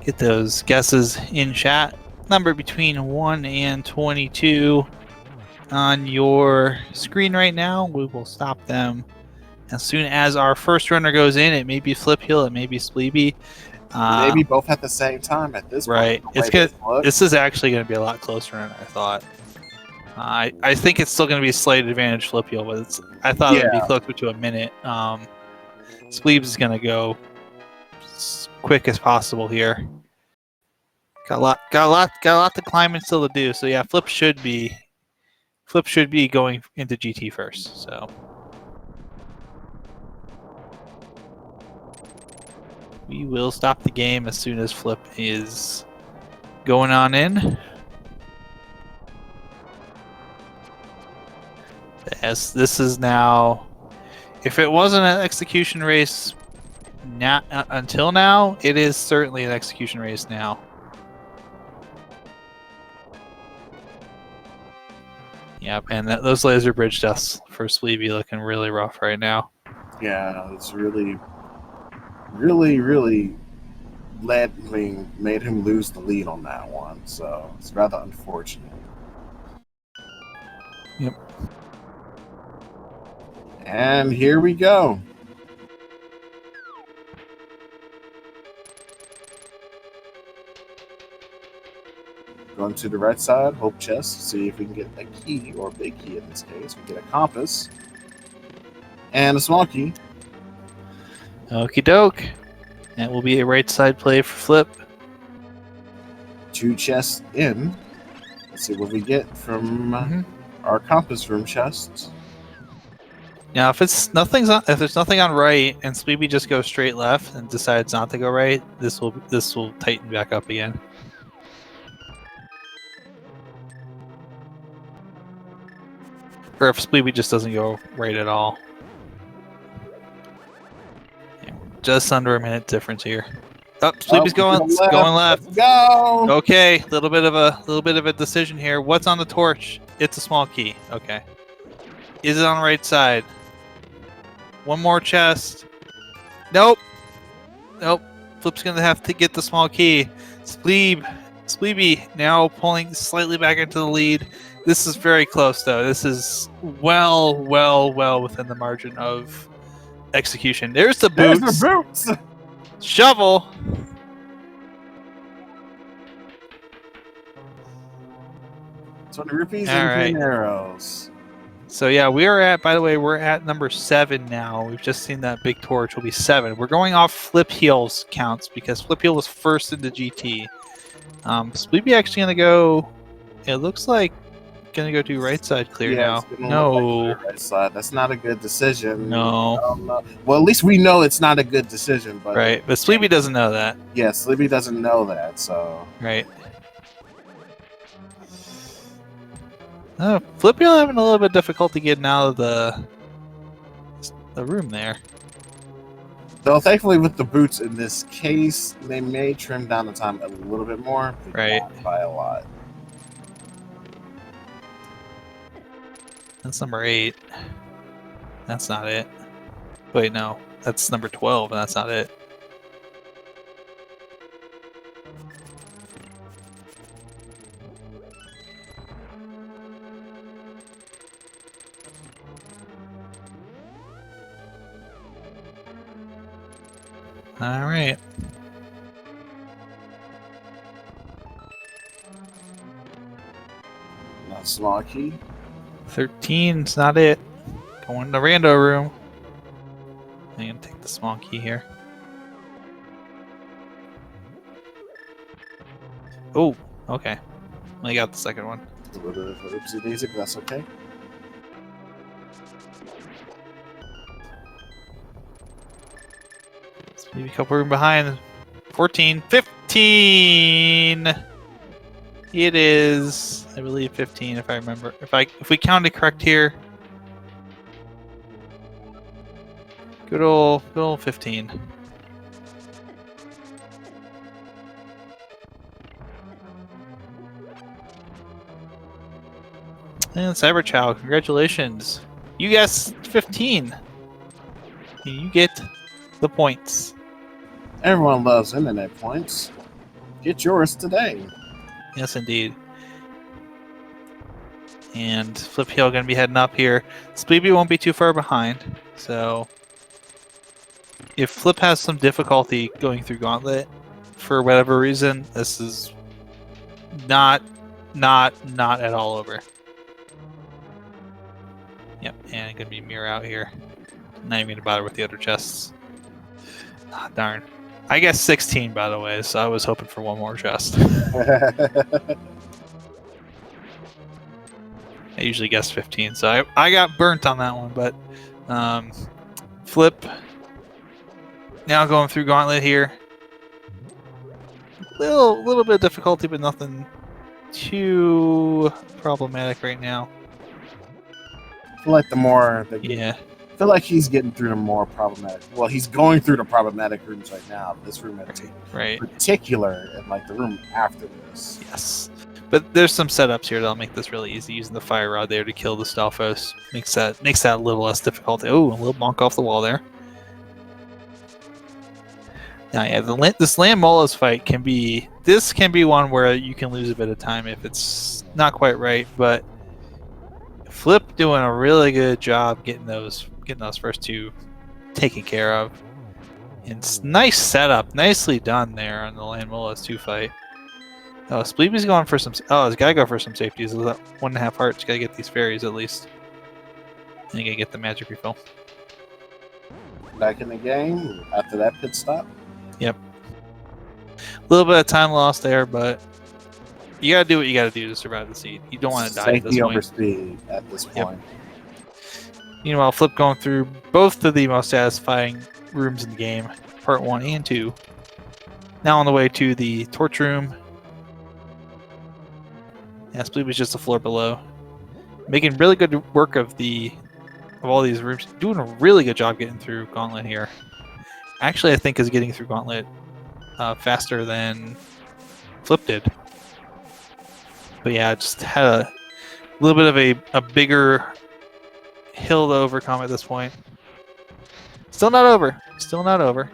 Get those guesses in chat. Number between 1 and 22 on your screen right now. We will stop them as soon as our first runner goes in. It may be Flipheal, it may be Spleebie. Maybe both at the same time at this right. point. Right. This is actually going to be a lot closer than I thought. I think it's still going to be a slight advantage Flipheal, but I thought it would be closer to a minute. Spleebs is going to go as quick as possible here. Got a lot to climb and still to do. So yeah, Flip should be going into GT first. So we will stop the game as soon as Flip is going on in. As this is now, if it wasn't an execution race until now, it is certainly an execution race now. Yep, and those laser bridge deaths for Spleebie looking really rough right now. Yeah, it's really made him lose the lead on that one, so it's rather unfortunate. Yep. And here we go. Going to the right side, hope chest, see if we can get a key, or a big key in this case. We get a compass and a small key. Okie doke. That will be a right side play for Flip. 2 chests in. Let's see what we get from our compass room chest. Now, if there's nothing on right, and Spleebie just goes straight left and decides not to go right, this will tighten back up again. Or if Spleebie just doesn't go right at all. Yeah, just under a minute difference here. Oh, Spleebie's going left. Let's go. Okay, little bit of a decision here. What's on the torch? It's a small key. Okay. Is it on the right side? One more chest. Nope. Flip's gonna have to get the small key. Spleebie now pulling slightly back into the lead. This is very close, though. This is well within the margin of execution. There's the boots. There's the boots. Shovel. $20 rupees and 10 arrows. So yeah, we're at number 7 now. We've just seen that big torch. Will be 7. We're going off Flipheal's counts because Flipheal was first into GT. Spleebie actually gonna go. It looks like gonna go to right side clear now. No, right side. That's not a good decision. No. Well, at least we know it's not a good decision. But right, but Spleebie doesn't know that. Yeah, Spleebie doesn't know that. So right. Flipheal having a little bit of difficulty getting out of the room there. Though thankfully with the boots in this case, they may trim down the time a little bit more. Right. Not by a lot. That's number 8. That's not it. Wait, no. That's number 12, and that's not it. All right. Not small key. 13's not it. Going to the rando room. I'm gonna take the small key here. Oh, okay. I got the second one. A little bit of oopsie daisy, but that's okay. Maybe a couple room behind. 14, 15. It is, I believe, 15 if I remember. If we counted correct here. Good old 15. And Cyberchild, congratulations. You guessed 15. You get the points. Everyone loves internet points. Get yours today. Yes, indeed. And Flipheal going to be heading up here. Spleebie won't be too far behind. So if Flip has some difficulty going through Gauntlet for whatever reason, this is not at all over. Yep, and going to be mirror out here. Not even going to bother with the other chests. Ah, darn. I guess 16, by the way, so I was hoping for one more chest. I usually guess 15, so I got burnt on that one, but Flip now going through Gauntlet here. Little bit of difficulty, but nothing too problematic right now. I feel like the more yeah. I feel like he's getting through the more problematic. Well, he's going through the problematic rooms right now. This room in particular, and like the room after this. Yes, but there's some setups here that'll make this really easy. Using the fire rod there to kill the Stalfos makes that a little less difficult. Oh, a little bonk off the wall there. Now, yeah, this Land Molas fight can be one where you can lose a bit of time if it's not quite right, but Flip doing a really good job getting those first two taken care of. It's nice setup, nicely done there on the Land Molas 2 fight. Oh, Spleebie's going for some. Oh, he's gotta go for some safeties. 1.5 hearts. Gotta get these fairies at least. And you gotta get the magic refill. Back in the game after that pit stop. Yep. A little bit of time lost there, but You gotta do what you gotta do to survive the seed. You don't want to die at this Safety over point. speed at this point. Meanwhile, Flip going through both of the most satisfying rooms in the game, part 1 and 2. Now on the way to the torch room. Yeah, Spleebie was just the floor below. Making really good work of all these rooms. Doing a really good job getting through Gauntlet here. Actually, I think is getting through Gauntlet faster than Flip did. But yeah, just had a little bit of a bigger hill to overcome at this point. Still not over. Still not over.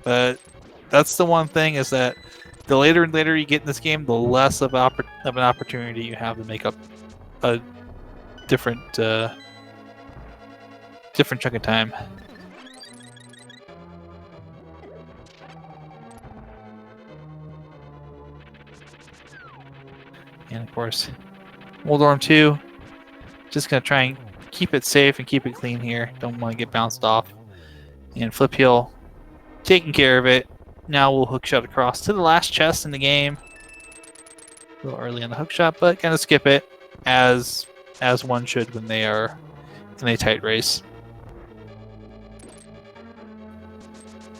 But that's the one thing, is that the later and later you get in this game, the less of an opportunity you have to make up a different chunk of time. And of course, Moldorm 2, just gonna try and keep it safe and keep it clean here. Don't want to get bounced off. And Flipheal taking care of it. Now we'll hookshot across to the last chest in the game. A little early on the hookshot, but gonna skip it as one should when they are in a tight race.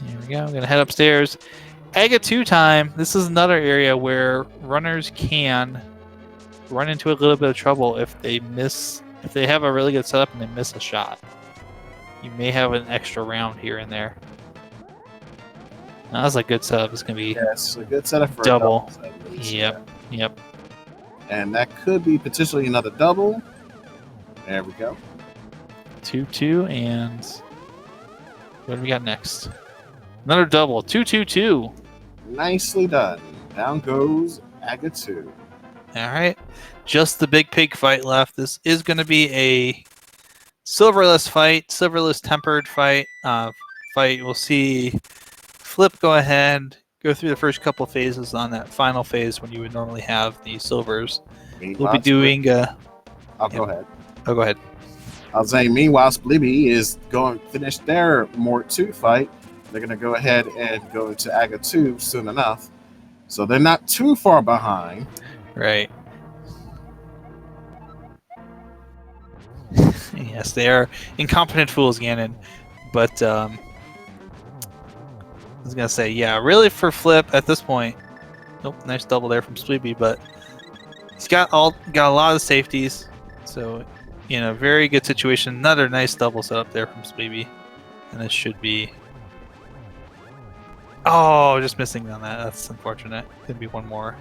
There we go. I'm gonna head upstairs. Aga 2 time. This is another area where runners can run into a little bit of trouble if they have a really good setup and they miss a shot. You may have an extra round here and there. Now, that's a good setup. It's going to be a good setup for double. A double at least, Yep. yeah. Yep. And that could be potentially another double. There we go. 2-2, and what do we got next? Another double. 2-2-2. Nicely done. Down goes Aga 2. All right. Just the big pig fight left. This is going to be a silverless fight, silverless tempered fight. We'll see Flip go ahead, go through the first couple phases on that final phase when you would normally have the silvers. We'll be doing. I'll go ahead. Oh, go ahead. I was saying, meanwhile, Spleebie is going to finish their Mort 2 fight. They're going to go ahead and go into Aga 2 soon enough. So they're not too far behind. Right. Yes, they are incompetent fools, Ganon. But I was gonna say, yeah, really for Flip at this point. Nope, nice double there from Spleebie, but he's got a lot of safeties, so in a very good situation. Another nice double setup there from Spleebie, and this should be. Oh, just missing on that. That's unfortunate. Could be one more.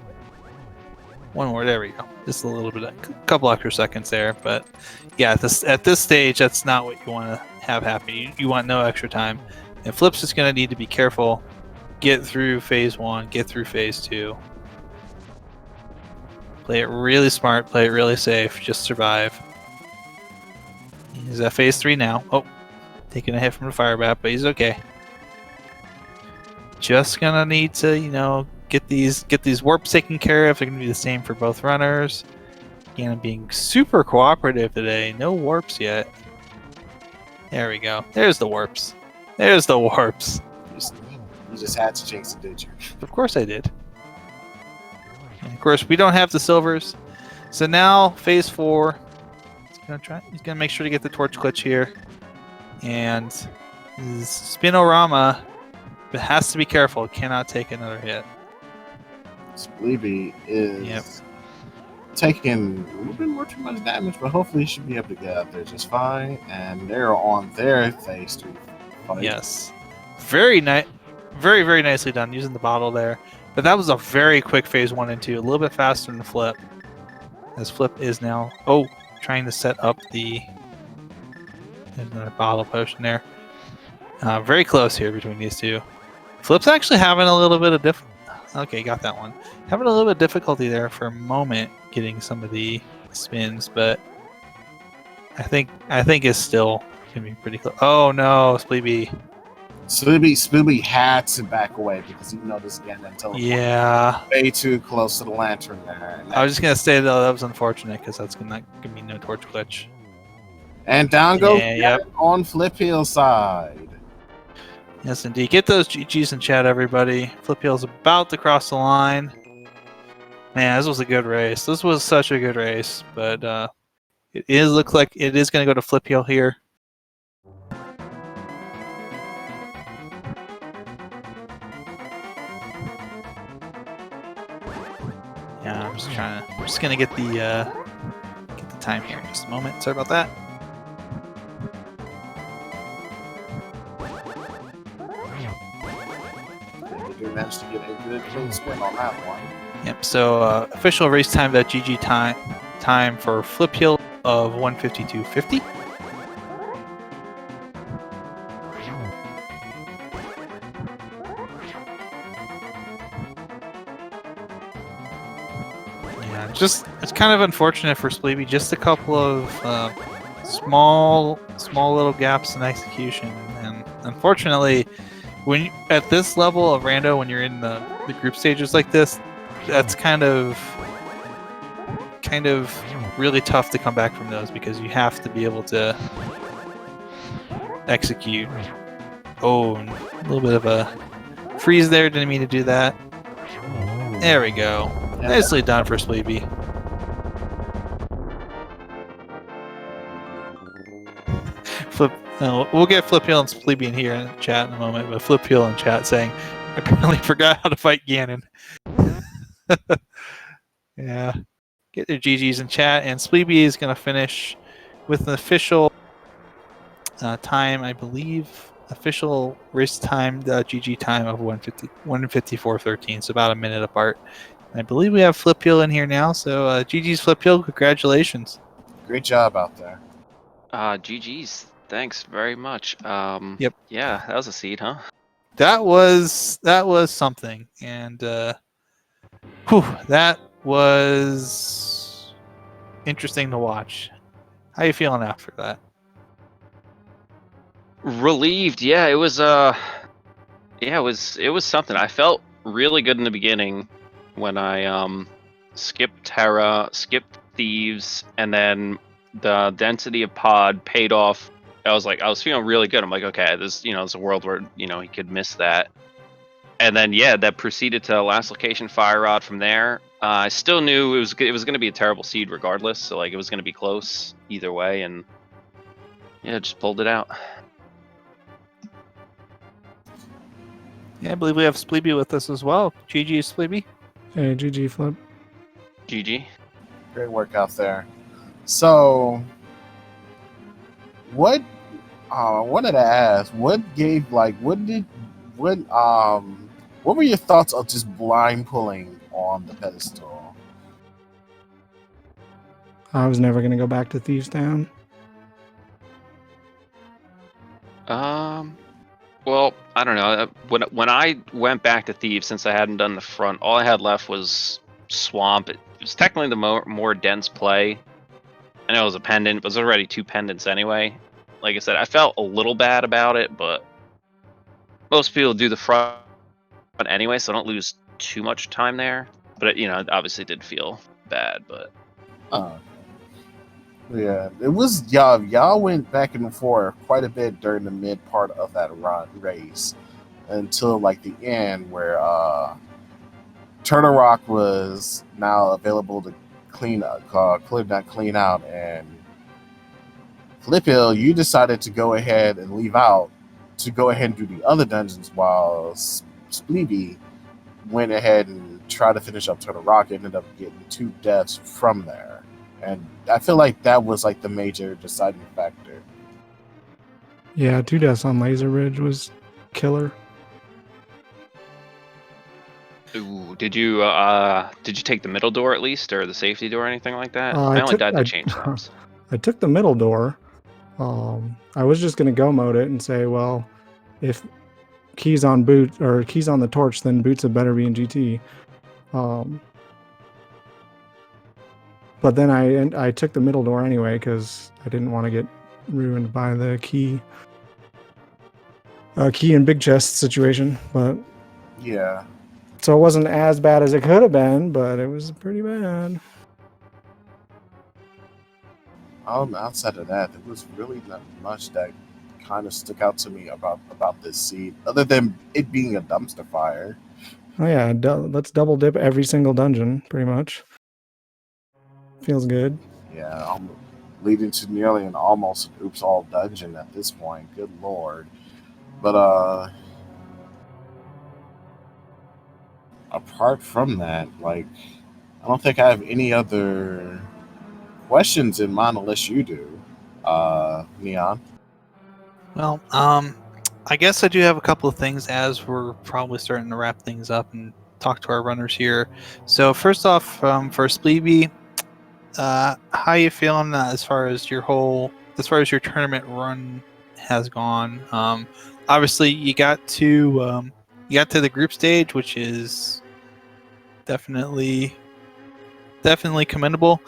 One more. There we go. Just a little bit, a couple extra seconds there, but yeah, at this stage, that's not what you want to have happen. You want no extra time. And Flip's just going to need to be careful. Get through phase 1. Get through phase 2. Play it really smart. Play it really safe. Just survive. He's at phase 3 now. Oh, taking a hit from the fire bat, but he's okay. Just gonna need to, get these warps taken care of. They're gonna be the same for both runners. Again, I'm being super cooperative today. No warps yet. There we go. There's the warps. There's the warps. You just had to jinx it, did you? Of course I did. And of course, we don't have the silvers. So now, phase 4. He's gonna make sure to get the torch glitch here. And his Spinorama, but has to be careful. Cannot take another hit. Spleebie is taking a little bit more too much damage, but hopefully he should be able to get out there just fine. And they're on their phase 2 fight. Yes. Very nice. Very, very nicely done using the bottle there. But that was a very quick phase 1 and 2. A little bit faster than Flip. As Flip is now trying to set up there's another bottle potion there. Very close here between these two. Flip's actually having a little bit of okay, got that one. Having a little bit of difficulty there for a moment getting some of the spins, but I think it's still gonna be pretty close. Oh no, Spleebie. Spleebie had to back away because this again until way too close to the lantern there. I was just gonna say though that was unfortunate because that's gonna give me no torch glitch. And down goes on Flipheal's side. Yes, indeed. Get those GGs in chat, everybody. Flipheal's about to cross the line. Man, this was a good race. This was such a good race, but looks like it is going to go to Flipheal here. Yeah, I'm just going to get the time here in just a moment. Sorry about that. You managed to get a good clean spin on that one. Yep. So official race time.gg time for Flipheal of 1:52.50. Yeah, it's kind of unfortunate for Spleebie. Just a couple of small little gaps in execution, and unfortunately, when at this level of rando, when you're in the group stages like this, that's kind of really tough to come back from those because you have to be able to execute. Oh, and a little bit of a freeze there. Didn't mean to do that. There we go. Nicely done for Spleebie. We'll get Flipheal and Spleebie in here in chat in a moment, but Flipheal in chat saying, I apparently forgot how to fight Ganon. Yeah. Get their GGs in chat, and Spleebie is going to finish with an official time, I believe, official race time, GG time of 1:54.13, so about a minute apart. And I believe we have Flipheal in here now, so GG's Flipheal, congratulations. Great job out there. GG's. Thanks very much. Yep. Yeah, that was a seed, huh? That was something, and that was interesting to watch. How you feeling after that? Relieved. Yeah, it was it was something. I felt really good in the beginning when I skipped Terra, skipped Thieves, and then the density of pod paid off. I was feeling really good. I'm like, okay, this it's a world where he could miss that. And then that proceeded to last location fire rod from there. I still knew it was going to be a terrible seed regardless, so it was going to be close either way, and just pulled it out. Yeah, I believe we have Spleebie with us as well. GG, Spleebie. Hey, GG Flip. GG. Great work out there. So, what I wanted to ask, what were your thoughts of just blind pulling on the pedestal? I was never going to go back to Thieves Town. Well, I don't know. When I went back to Thieves, since I hadn't done the front, all I had left was Swamp. It was technically the more dense play. I know it was a pendant, but it was already 2 pendants anyway. Like I said, I felt a little bad about it, but most people do the front anyway, so I don't lose too much time there. But it obviously did feel bad, but. Yeah, it was y'all went back and forth quite a bit during the mid part of that race until the end where Turtle Rock was now available to clean out, and Flipheal, you decided to go ahead and leave out to go ahead and do the other dungeons, while Spleebie went ahead and tried to finish up Turtle Rock, ended up getting 2 deaths from there. And I feel like that was the major deciding factor. Yeah, 2 deaths on Laser Ridge was killer. Ooh, did you take the middle door at least, or the safety door, or anything like that? I only died to change stops. I took the middle door. I was just gonna go mode it and say, well, if keys on boot or keys on the torch, then boots had better be in GT. But then I took the middle door anyway because I didn't want to get ruined by the key and big chest situation. But yeah, so it wasn't as bad as it could have been, but it was pretty bad. Outside of that, there was really not much that kind of stuck out to me about this seed, other than it being a dumpster fire. Oh yeah, let's double dip every single dungeon, pretty much. Feels good. Yeah, leading to nearly an almost oops all dungeon at this point. Good lord. But apart from that, like, I don't think I have any other questions in mind unless you do, Neon. Well, I guess I do have a couple of things as we're probably starting to wrap things up and talk to our runners here. So first off, for Spleebie, how you feeling as far as your tournament run has gone? Obviously, you got to the group stage, which is definitely commendable.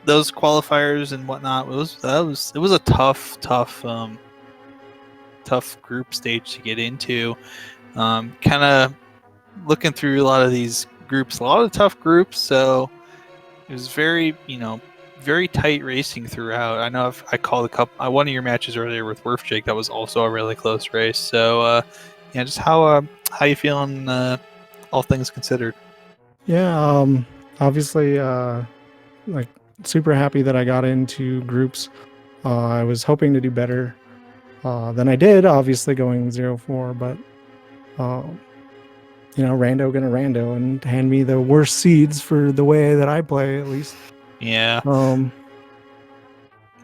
Those qualifiers and whatnot, it was a tough group stage to get into. Kind of looking through a lot of these groups, a lot of tough groups, so it was very tight racing throughout. I know if I called one of your matches earlier with Werfjig, that was also a really close race. So yeah, just how you feeling, all things considered? Yeah, obviously, like super happy that I got into groups. I was hoping to do better than I did, obviously going 0-4, but rando gonna rando and hand me the worst seeds for the way that I play, at least. Yeah.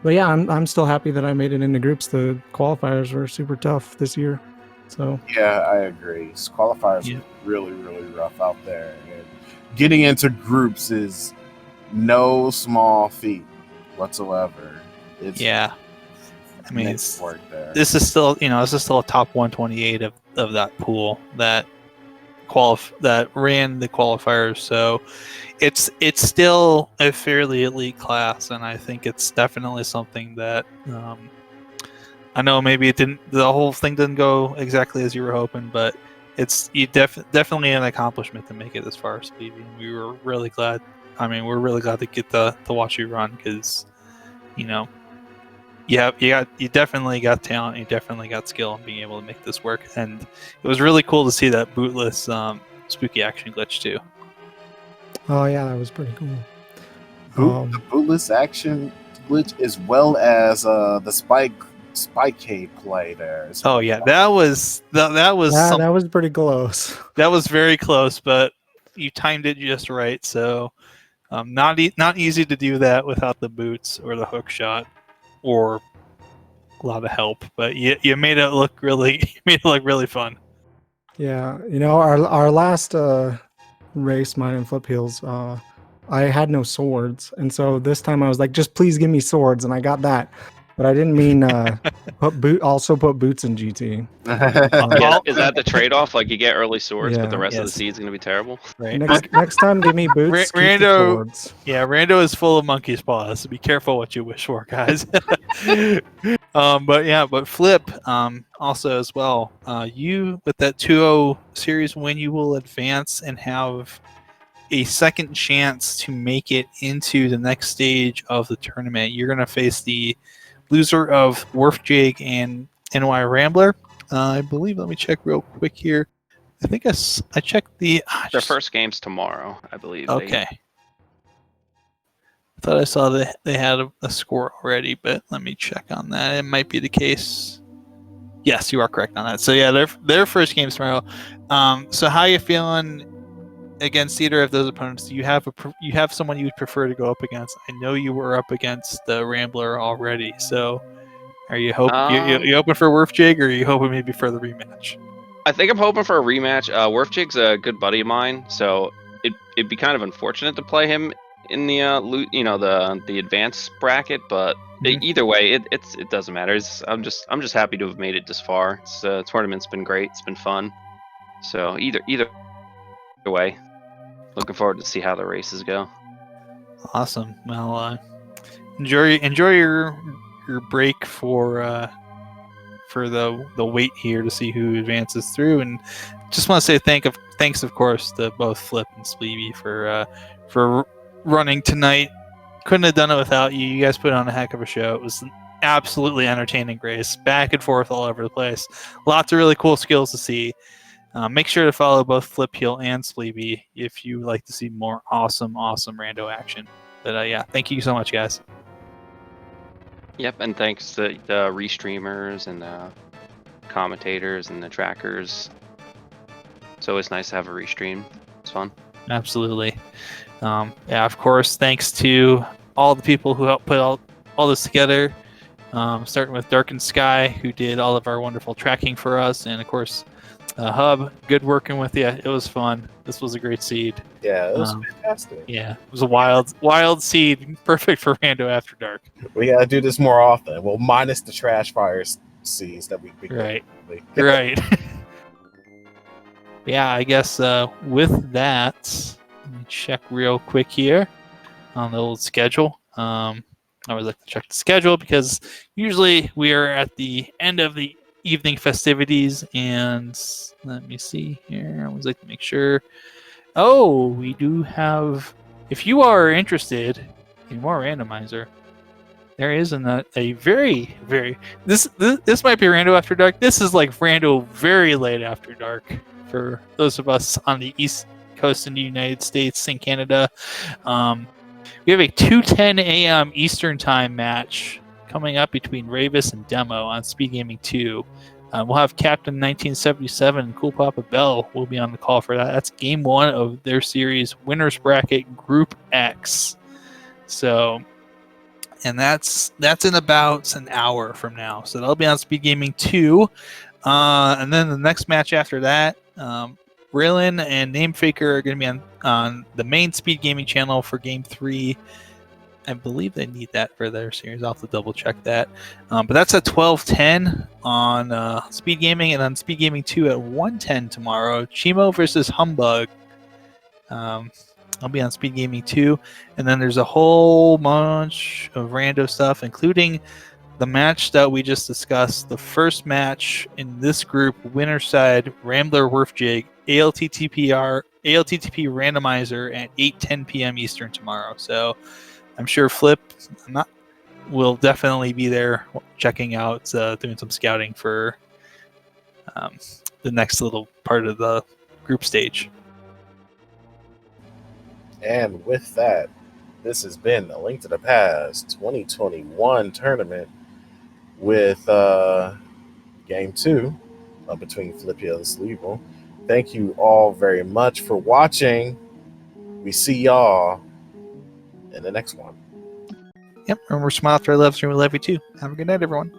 But yeah, I'm still happy that I made it into groups. The qualifiers were super tough this year. So Yeah, I agree. Qualifiers are really, really rough out there. And getting into groups is no small feat whatsoever. It's I mean, work there. this is still a top 128 of that pool that ran the qualifiers, so it's still a fairly elite class, and I think it's definitely something that I know maybe the whole thing didn't go exactly as you were hoping, but it's definitely an accomplishment to make it this far, Spleebie. We were really glad. I mean, we're really glad to get to watch you run, because you definitely got talent, you definitely got skill in being able to make this work, and it was really cool to see that bootless spooky action glitch too. Oh yeah, that was pretty cool. The bootless action glitch, as well as the spike cave play there. Oh yeah, that was pretty close. That was very close, but you timed it just right. So not easy to do that without the boots or the hook shot or a lot of help. But you made it look really fun. Yeah, our last race, mine and Flipheal's, I had no swords, and so this time I was like, just please give me swords, and I got that. But I didn't mean put boots in GT. Is that the trade-off? Like, you get early swords, but the rest of the seed's going to be terrible? Right. Next time, give me boots. Keep the swords. Yeah, Rando is full of monkey's paws, so be careful what you wish for, guys. But Flip, also as well, you, with that 2-0 series win, you will advance and have a second chance to make it into the next stage of the tournament. You're going to face the loser of Werfjig and NY Rambler. I believe, let me check real quick here. I think I checked the... Their first game's tomorrow, I believe. Okay. I thought I saw that they had a score already, but let me check on that. It might be the case. Yes, you are correct on that. So yeah, their first game's tomorrow. So how you feeling against either of those opponents? Do you have someone you would prefer to go up against? I know you were up against the Rambler already, so are you hoping you open for Werfjig, or are you hoping maybe for the rematch? I think I'm hoping for a rematch. Werfjig's a good buddy of mine, so it'd be kind of unfortunate to play him in the the advanced bracket, but either way, it doesn't matter. I'm just happy to have made it this far. Tournament's been great. It's been fun. So either way, looking forward to see how the races go. Awesome. Well, enjoy your break for the wait here to see who advances through, and just want to say thanks of course to both Flip and Spleebie for running tonight. Couldn't have done it without you. You guys put on a heck of a show. It was absolutely entertaining race, back and forth all over the place. Lots of really cool skills to see. Make sure to follow both Flipheal and Spleebie if you like to see more awesome rando action. But yeah, thank you so much, guys. Yep, and thanks to the restreamers and the commentators and the trackers. It's always nice to have a restream. It's fun. Absolutely. Yeah, of course, thanks to all the people who helped put all this together, starting with Dark and Sky, who did all of our wonderful tracking for us, and of course, Hub, good working with you. It was fun. This was a great seed. Yeah, it was fantastic. Yeah, it was a wild seed, perfect for Rando After Dark. We gotta do this more often. Well, minus the trash fire seeds that we Right. Right. Yeah, I guess with that, let me check real quick here on the old schedule. I always like to check the schedule because usually we are at the end of the evening festivities, and let me see here. I always like to make sure. Oh, we do have. If you are interested in more Randomizer, there is a very this might be Rando After Dark. This is like Rando very late after dark for those of us on the East Coast in the United States and Canada. We have a 2:10 a.m. Eastern Time match coming up between Ravis and Demo on SpeedGaming 2. We'll have Captain 1977 and Cool Papa Bell will be on the call for that. That's game 1 of their series Winners Bracket Group X. So, and that's in about an hour from now. So that'll be on SpeedGaming 2. And then the next match after that, Raylan and Namefaker are going to be on the main SpeedGaming channel for game 3. I believe they need that for their series. I'll have to double check that. But that's at 12:10 on SpeedGaming, and on SpeedGaming 2 at 1:10 tomorrow. Chimo versus Humbug. I'll be on SpeedGaming 2. And then there's a whole bunch of rando stuff, including the match that we just discussed. The first match in this group, winner side, Rambler Werfjig, ALTTPR, ALTTP Randomizer at 8:10 p.m. Eastern tomorrow. So I'm sure Flip will definitely be there checking out, doing some scouting for the next little part of the group stage. And with that, this has been A Link to the Past 2021 tournament with game 2 between Flipheal and Spleebie. Thank you all very much for watching. We see y'all in the next one. Yep, remember, smile after I love stream. We love you too. Have a good night, everyone.